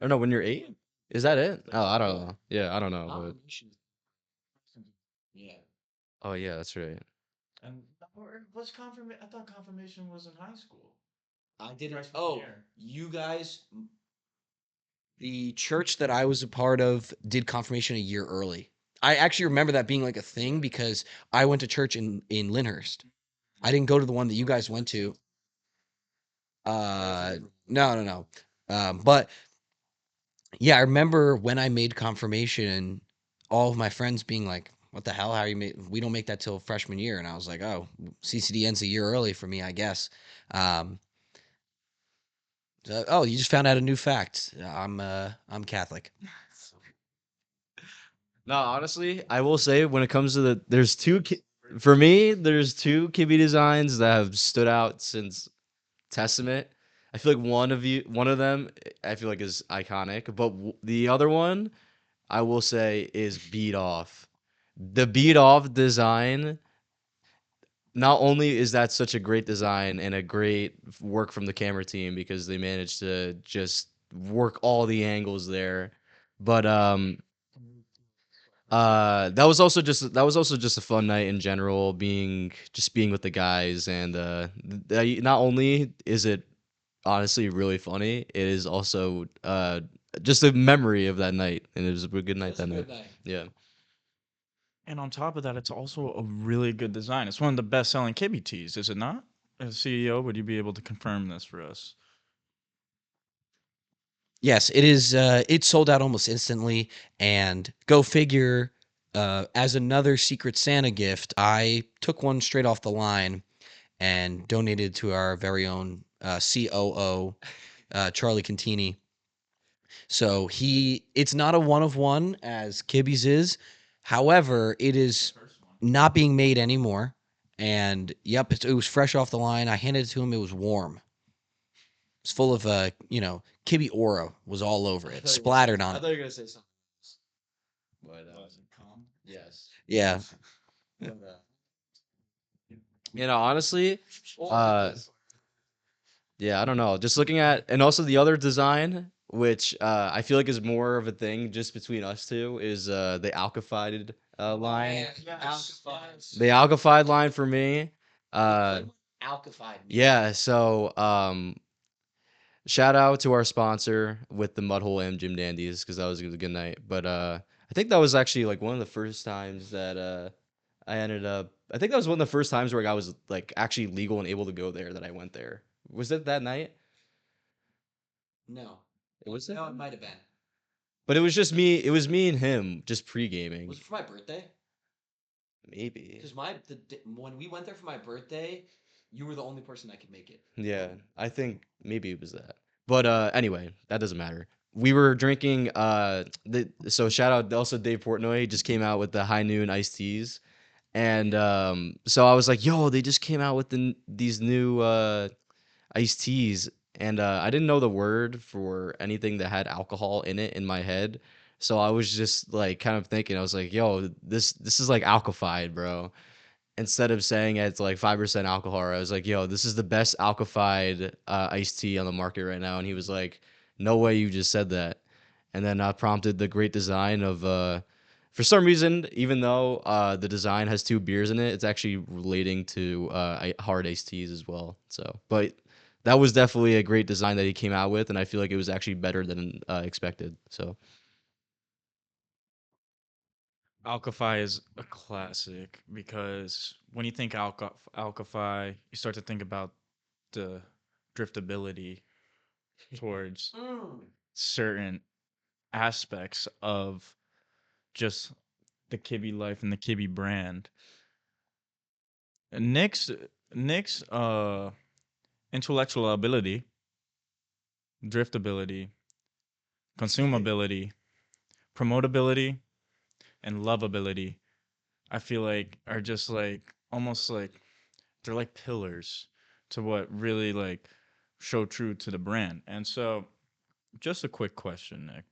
Or no, when you're 8? Is that it? Oh, I don't know. Yeah, I don't know. But Yeah. oh yeah, that's right. And what's confirmation? I thought confirmation was in high school. I didn't. Freshman Oh, year. you guys, the church that I was a part of did confirmation a year early. I actually remember that being like a thing because I went to church in Lyndhurst. I didn't go to the one that you guys went to. No, no, no. But yeah, I remember when I made confirmation, all of my friends being like, "What the hell? How you make? We don't make that till freshman year." And I was like, "Oh, CCD ends a year early for me, I guess." Um, oh, you just found out a new fact. I'm Catholic. No, honestly, I will say when it comes to there's for me, there's two Kibi designs that have stood out since Testament. I feel like one of them, I feel like is iconic, but the other one, I will say, is Beat Off. The Beat Off design, not only is that such a great design and a great work from the camera team because they managed to just work all the angles there, but that was also just a fun night in general, being with the guys, and not only is it honestly really funny, it is also just a memory of that night, and it was a good night that night. Yeah. And on top of that, it's also a really good design. It's one of the best-selling Kibby tees, is it not? As CEO, would you be able to confirm this for us? Yes, it is. It sold out almost instantly, and go figure. As another Secret Santa gift, I took one straight off the line and donated to our very own COO, Charlie Contini. So it's not a one of one as Kibby's is. However, it is not being made anymore. And yep, it was fresh off the line. I handed it to him. It was warm. It's full of Kibby aura was all over it, splattered on I it. thought you were gonna say something else. But yes. Yeah. But, honestly, uh, yeah, I don't know. Just looking at, and also the other design, which I feel like is more of a thing just between us two, is the alkified line. The alkified line for me. Alkified. Yeah. So shout out to our sponsor with the Mudhole and Jim Dandies because that was a good night. But I think that was actually like one of the first times that I ended up. I think that was one of the first times where I was like actually legal and able to go there that I went there. Was it that night? No. It was it? No, it might have been. But it was just me. It was me and him just pre-gaming. Was it for my birthday? Maybe. Because when we went there for my birthday, you were the only person that could make it. Yeah, I think maybe it was that. But anyway, that doesn't matter. We were drinking so shout out also Dave Portnoy just came out with the high noon iced teas. And so I was like, "Yo, they just came out with these new iced teas." And I didn't know the word for anything that had alcohol in it in my head. So I was just like kind of thinking, I was like, "Yo, this is like alkified, bro." Instead of saying it's like 5% alcohol, I was like, "Yo, this is the best alkified iced tea on the market right now." And he was like, "No way, you just said that." And then prompted the great design of for some reason, even though the design has two beers in it, it's actually relating to hard iced teas as well. So, but that was definitely a great design that he came out with, and I feel like it was actually better than expected. So, Alkafy is a classic because when you think Alkafy, you start to think about the driftability towards certain aspects of just the Kibby life and the Kibby brand. Nick's intellectual ability, driftability, consumability, promotability, and lovability, I feel like are just like almost like they're like pillars to what really like show true to the brand. And so, just a quick question, Nick.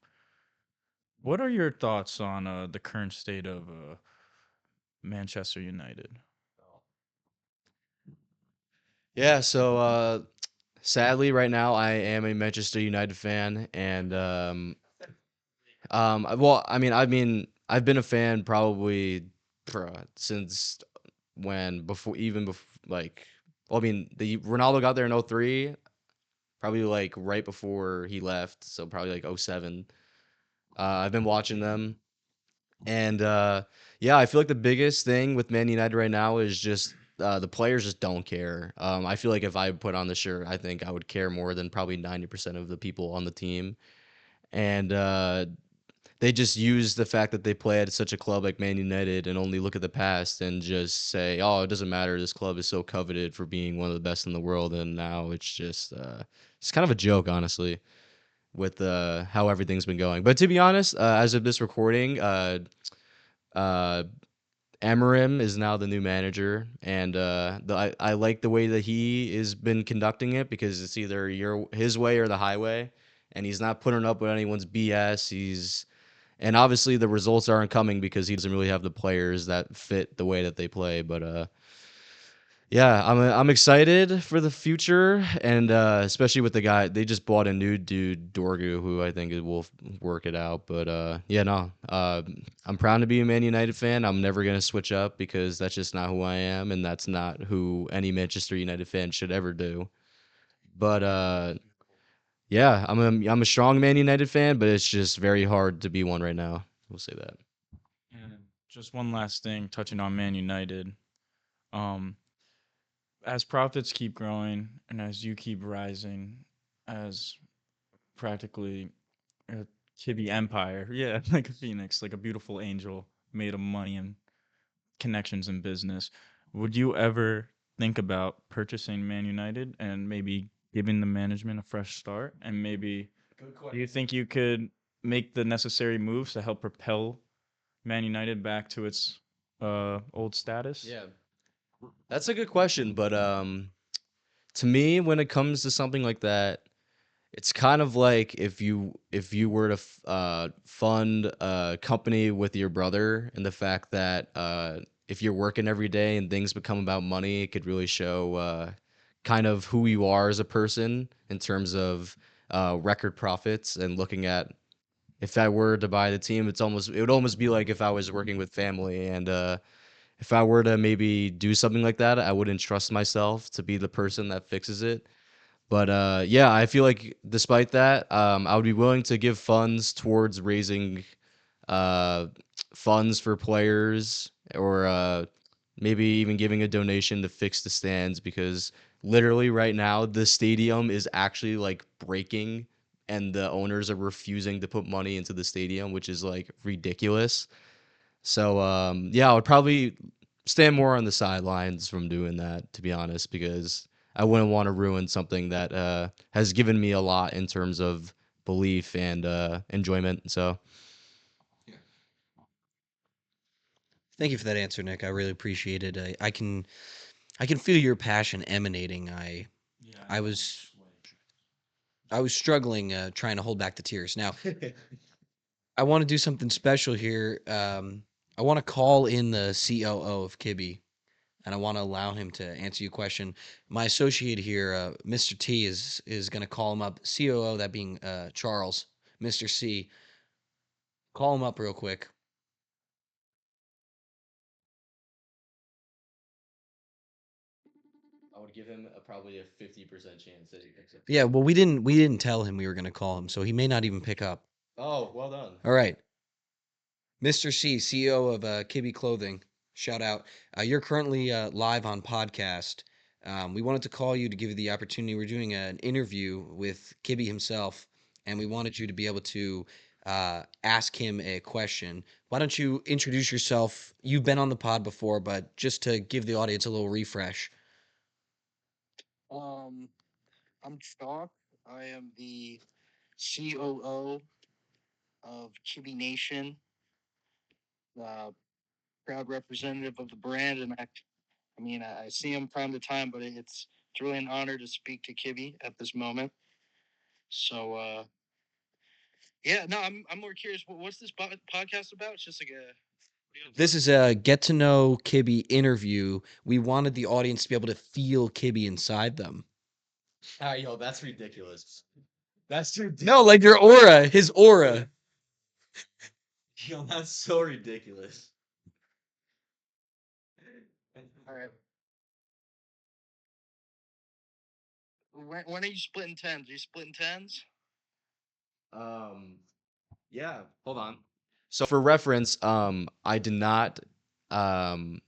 What are your thoughts on the current state of Manchester United? yeah, so sadly, right now I am a Manchester United fan, and well, I've been a fan probably since when before even before like, well, I mean, the Ronaldo got there in '03, probably like right before he left, so probably like '07. I've been watching them, and yeah, I feel like the biggest thing with Man United right now is just the players just don't care. I feel like if I put on the shirt, I think I would care more than probably 90% of the people on the team. And they just use the fact that they play at such a club like Man United and only look at the past and just say, "Oh, it doesn't matter. This club is so coveted for being one of the best in the world." And now it's kind of a joke, honestly, with how everything's been going. But to be honest, as of this recording, uh, Amarim is now the new manager, and I like the way that he has been conducting it because it's either his way or the highway, and he's not putting up with anyone's BS. And obviously the results aren't coming because he doesn't really have the players that fit the way that they play. But yeah, I'm excited for the future, and especially with the guy they just bought a new dude, Dorgu, who I think will work it out. But yeah, no, I'm proud to be a Man United fan. I'm never gonna switch up because that's just not who I am, and that's not who any Manchester United fan should ever do. But yeah, I'm a strong Man United fan, but it's just very hard to be one right now. We'll say that. And just one last thing, touching on Man United. Um, as profits keep growing and as you keep rising as practically Kiby empire. Yeah, like a phoenix, like a beautiful angel made of money and connections in business. Would you ever think about purchasing Man United and maybe giving the management a fresh start? And maybe do you think you could make the necessary moves to help propel Man United back to its old status? Yeah, that's a good question, but to me, when it comes to something like that, it's kind of like if you were to fund a company with your brother, and the fact that if you're working every day and things become about money, it could really show kind of who you are as a person in terms of record profits. And looking at, if I were to buy the team, it would almost be like if I was working with family, and if I were to maybe do something like that, I wouldn't trust myself to be the person that fixes it. But yeah, I feel like despite that, I would be willing to give funds towards raising uh, funds for players, or maybe even giving a donation to fix the stands, because literally right now the stadium is actually like breaking, and the owners are refusing to put money into the stadium, which is like ridiculous. So yeah, I would probably stand more on the sidelines from doing that, to be honest, because I wouldn't want to ruin something that has given me a lot in terms of belief and enjoyment. So Thank you for that answer, Nick. I really appreciate it. I can feel your passion emanating. I was I was struggling trying to hold back the tears. Now, I want to do something special here. I want to call in the COO of Kibi, and I want to allow him to answer your question. My associate here, Mr. T, is going to call him up. COO, that being Charles. Mr. C, call him up real quick. I would give him probably a 50% chance that he picks up. Yeah, well, we didn't tell him we were going to call him, so he may not even pick up. Oh, well done. All right, Mr. C, CEO of Kibi Clothing. Shout out. You're currently live on podcast. We wanted to call you to give you the opportunity. We're doing an interview with Kibi himself, and we wanted you to be able to ask him a question. Why don't you introduce yourself? You've been on the pod before, but just to give the audience a little refresh. I'm Chalk. I am the COO of Kiby Nation, proud representative of the brand. And I see him time to time, but it's really an honor to speak to Kiby at this moment. So, yeah, no, I'm more curious. What's this podcast about? It's just like a. This is a get to know Kibi interview. We wanted the audience to be able to feel Kibi inside them. Ah, yo, that's ridiculous. That's ridiculous. No, like your aura, his aura. Yo, that's so ridiculous. All right. When are you splitting tens? Are you splitting tens? Yeah, hold on. So for reference, I did not um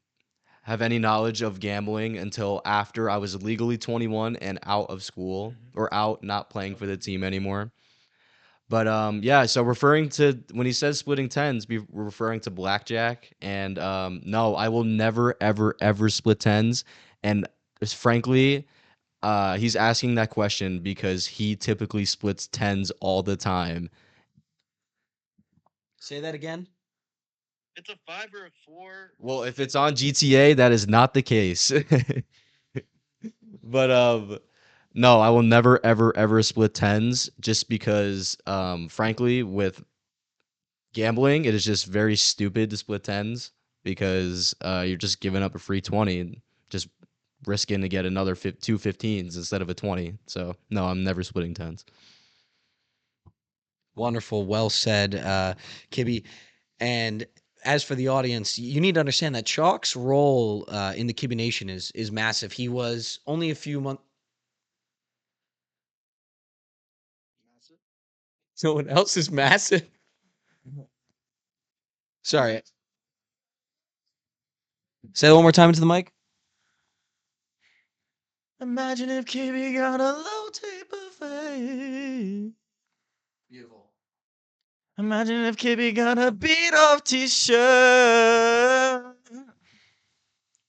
have any knowledge of gambling until after I was legally 21 and out of school, or out not playing for the team anymore. But yeah, so referring to when he says splitting tens, we're referring to blackjack. And no, I will never ever ever split tens. And frankly, he's asking that question because he typically splits tens all the time. Say that again. It's a 5 or a 4. Well, if it's on GTA, that is not the case. But no, I will never ever ever split tens, just because frankly, with gambling, it is just very stupid to split tens, because you're just giving up a free 20 and just risking to get another two 15s instead of a 20. So no, I'm never splitting tens. Wonderful, well said, Kibby. And as for the audience, you need to understand that Chalk's role in the Kibby Nation is massive. He was only a few months. Someone else is massive. Sorry. Say that one more time into the mic. Imagine if Kiby got a low tape of fame. Beautiful. Imagine if Kiby got a beat off t-shirt.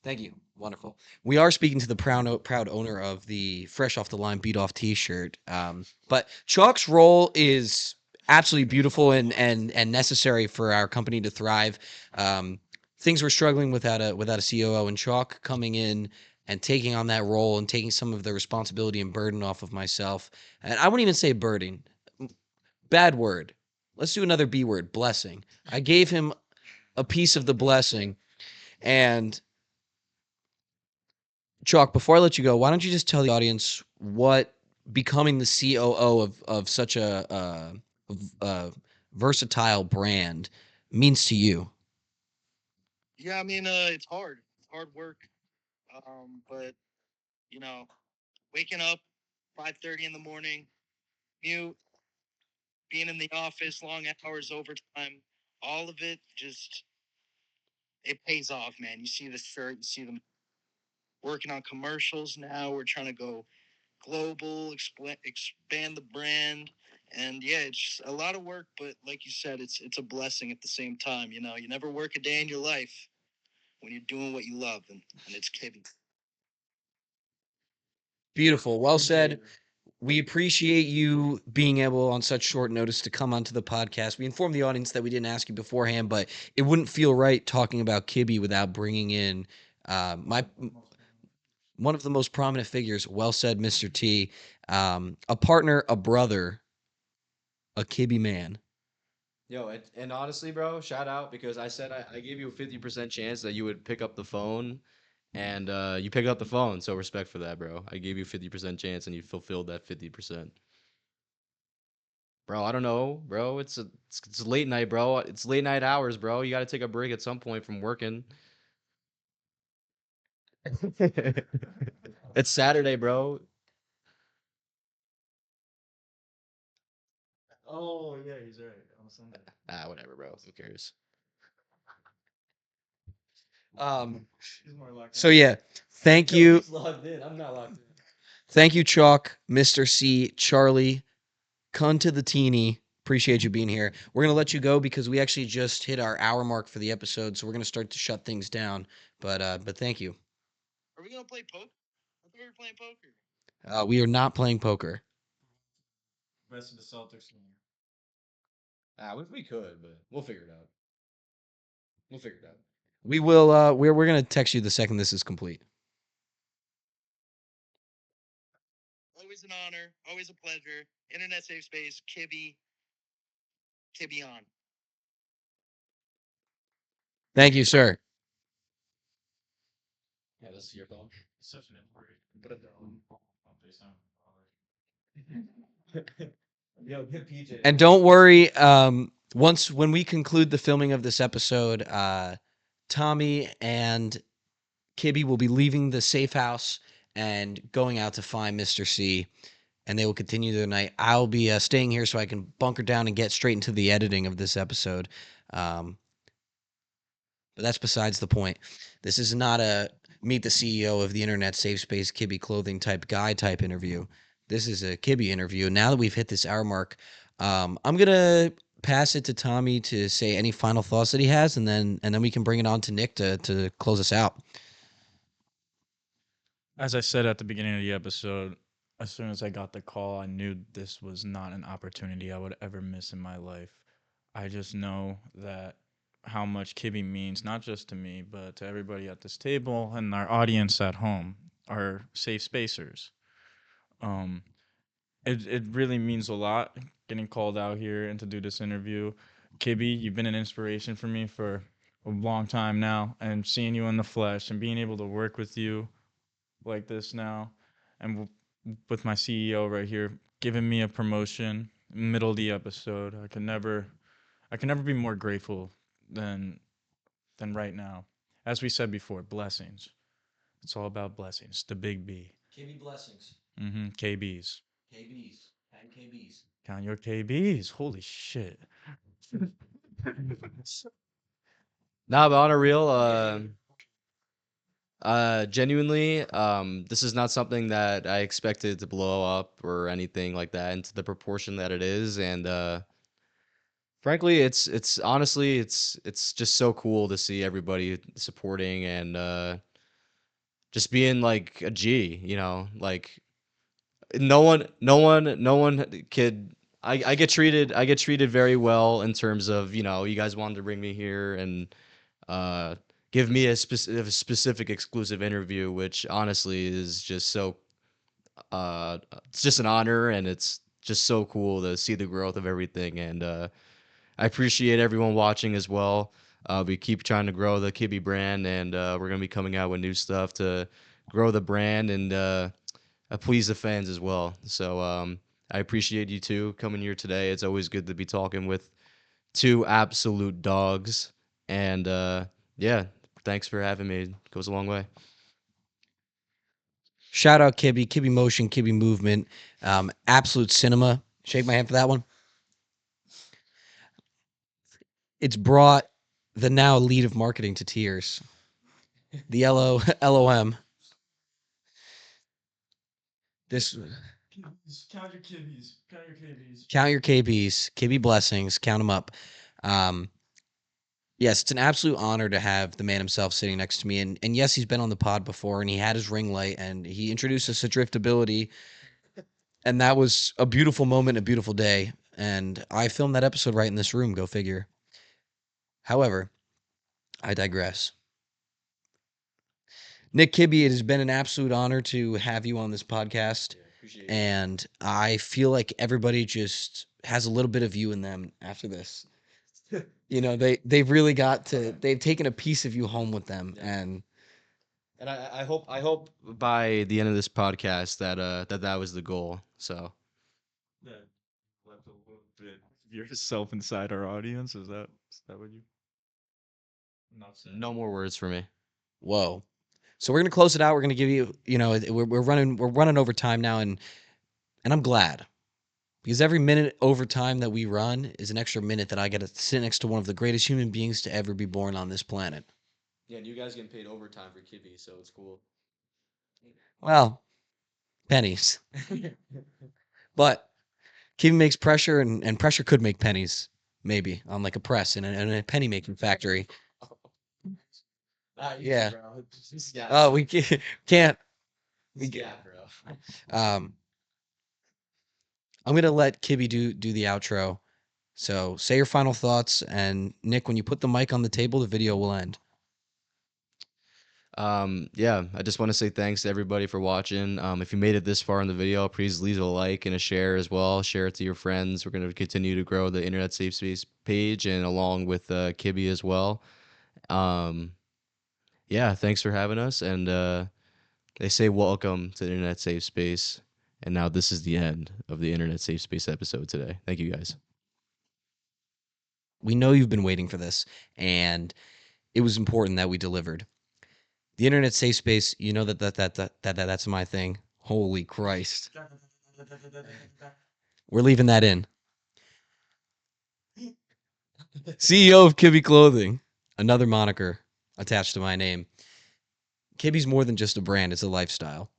Thank you. Wonderful. We are speaking to the proud owner of the fresh off the line beat off T-shirt. But Chalk's role is absolutely beautiful and necessary for our company to thrive. Things were struggling without a COO, and Chalk coming in and taking on that role and taking some of the responsibility and burden off of myself. And I wouldn't even say burden. Bad word. Let's do another B word. Blessing. I gave him a piece of the blessing, and Chalk, before I let you go, why don't you just tell the audience what becoming the COO of such a versatile brand means to you? Yeah, I mean, it's hard. It's hard work. But you know, waking up 5:30 in the morning, mute, being in the office, long hours, overtime, all of it just it pays off, man. You see the shirt, you see them working on commercials now. We're trying to go global, expand the brand, and yeah, it's a lot of work. But like you said, it's a blessing at the same time. You know, you never work a day in your life when you're doing what you love, and it's Kiby. Beautiful. Well said. We appreciate you being able on such short notice to come onto the podcast. We informed the audience that we didn't ask you beforehand, but it wouldn't feel right talking about Kiby without bringing in my one of the most prominent figures. Well said, Mr. T. A partner, a brother, a Kiby man. Yo, and honestly, bro, shout out because I said I gave you a 50% chance that you would pick up the phone, and you picked up the phone. So respect for that, bro. I gave you a 50% chance, and you fulfilled that 50%. Bro, I don't know, bro. It's late night, bro. It's late night hours, bro. You got to take a break at some point from working. It's Saturday, bro. Oh, yeah, he's right. On Sunday. Whatever, bro. Who cares? He's more locked So in. yeah, thank you. He's logged in. I'm not logged in. Thank you, Chalk, Mr. C, Charlie, Cunt to the Teeny. Appreciate you being here. We're gonna let you go because we actually just hit our hour mark for the episode, so we're gonna start to shut things down. But thank you. Are we gonna play poker? I thought we were playing poker. We are not playing poker. Rest of the Celtics. We could, but we'll figure it out. We'll figure it out. We will. We're gonna text you the second this is complete. Always an honor, always a pleasure. Internet safe space, Kiby on. Thank you, sir. Yeah, this is your phone. Such an inquiry. Put it FaceTime. Yo, get PJ. And don't worry. When we conclude the filming of this episode, Tommy and Kiby will be leaving the safe house and going out to find Mr. C, and they will continue their night. I'll be staying here so I can bunker down and get straight into the editing of this episode. But that's besides the point. This is not a meet the CEO of the internet safe space Kiby clothing type guy type interview. This is a Kiby interview. Now that we've hit this hour mark, I'm gonna pass it to Tommy to say any final thoughts that he has, and then we can bring it on to Nick to close us out. As I said at the beginning of the episode, as soon as I got the call, I knew this was not an opportunity I would ever miss in my life. I just know that how much Kibi means, not just to me, but to everybody at this table and our audience at home, our safe spacers. Um, it really means a lot getting called out here and to do this interview. Kibi, you've been an inspiration for me for a long time now, and seeing you in the flesh and being able to work with you like this now, and with my CEO right here giving me a promotion middle of the episode, I can never be more grateful than right now. As we said before, blessings. It's all about blessings. The big B. Kiby blessings. KBs. KBs and KBs. Count your KBs. Holy shit. Nah, but on a real, genuinely, this is not something that I expected to blow up or anything like that into the proportion that it is, and Frankly, it's honestly it's just so cool to see everybody supporting and just being like a G, like no one could. I get treated very well in terms of you guys wanted to bring me here and uh give me a specific exclusive interview, which honestly is just so it's just an honor, and it's just so cool to see the growth of everything. And I appreciate everyone watching as well. We keep trying to grow the Kiby brand, and we're gonna be coming out with new stuff to grow the brand and please the fans as well. So I appreciate you two coming here today. It's always good to be talking with two absolute dogs. And yeah, thanks for having me. It goes a long way. Shout out Kiby, Kiby Motion, Kiby Movement, Absolute Cinema. Shake my hand for that one. It's brought the now elite of marketing to tears. The LOM. This Count your kibbies. Count your kibbies. count your KBs, Kiby blessings, count them up. Yes, it's an absolute honor to have the man himself sitting next to me. And yes, he's been on the pod before and he had his ring light and he introduced us to driftability. And that was a beautiful moment, a beautiful day. And I filmed that episode right in this room, go figure. However, I digress. Nick Kiby, it has been an absolute honor to have you on this podcast. Appreciate it. And I feel like everybody just has a little bit of you in them after this. They've really they've taken a piece of you home with them. Yeah. And I hope by the end of this podcast that was the goal. So That left a little bit of yourself inside our audience. Is that what you? I'm not saying. no more words for me. whoa. So we're gonna close it out. We're gonna give you, we're running over time now, and I'm glad. Because every minute over time that we run is an extra minute that I get to sit next to one of the greatest human beings to ever be born on this planet. Yeah, and you guys getting paid overtime for Kibi, so it's cool. Well, pennies. But Kim makes pressure, and pressure could make pennies, maybe, on like a press in a penny making factory. Yeah. Oh, we can't. Yeah, bro. Um, I'm gonna let Kibby do the outro. So say your final thoughts, and Nick, when you put the mic on the table, the video will end. Yeah, I just want to say thanks to everybody for watching. If you made it this far in the video, please leave a like and a share as well. Share it to your friends. We're going to continue to grow the Internet Safe Space page and along with Kibby as well. Yeah, thanks for having us. And they say welcome to the Internet Safe Space. And now this is the end of the Internet Safe Space episode today. Thank you guys. We know you've been waiting for this, and it was important that we delivered. The internet safe space, you know that's my thing. Holy Christ. We're leaving that in. CEO of Kibby Clothing, another moniker attached to my name. Kibby's more than just a brand, it's a lifestyle.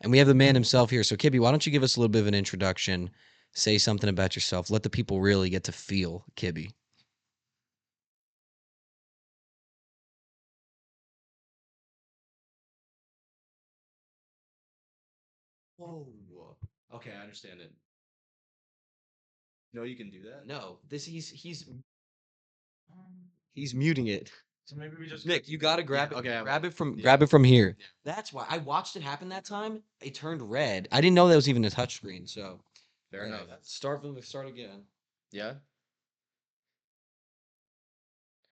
And we have the man himself here. So Kibby, why don't you give us a little bit of an introduction, say something about yourself, let the people really get to feel Kibby. Whoa. Okay, I understand it. No, you can do that? No, he's muting it. So maybe we just. Nick, you gotta grab Yeah, it. okay, Grab it from yeah. grab it from here. Yeah. That's why I watched it happen that time. It turned red. I didn't know that was even a touchscreen. So Fair enough. Start again. Yeah?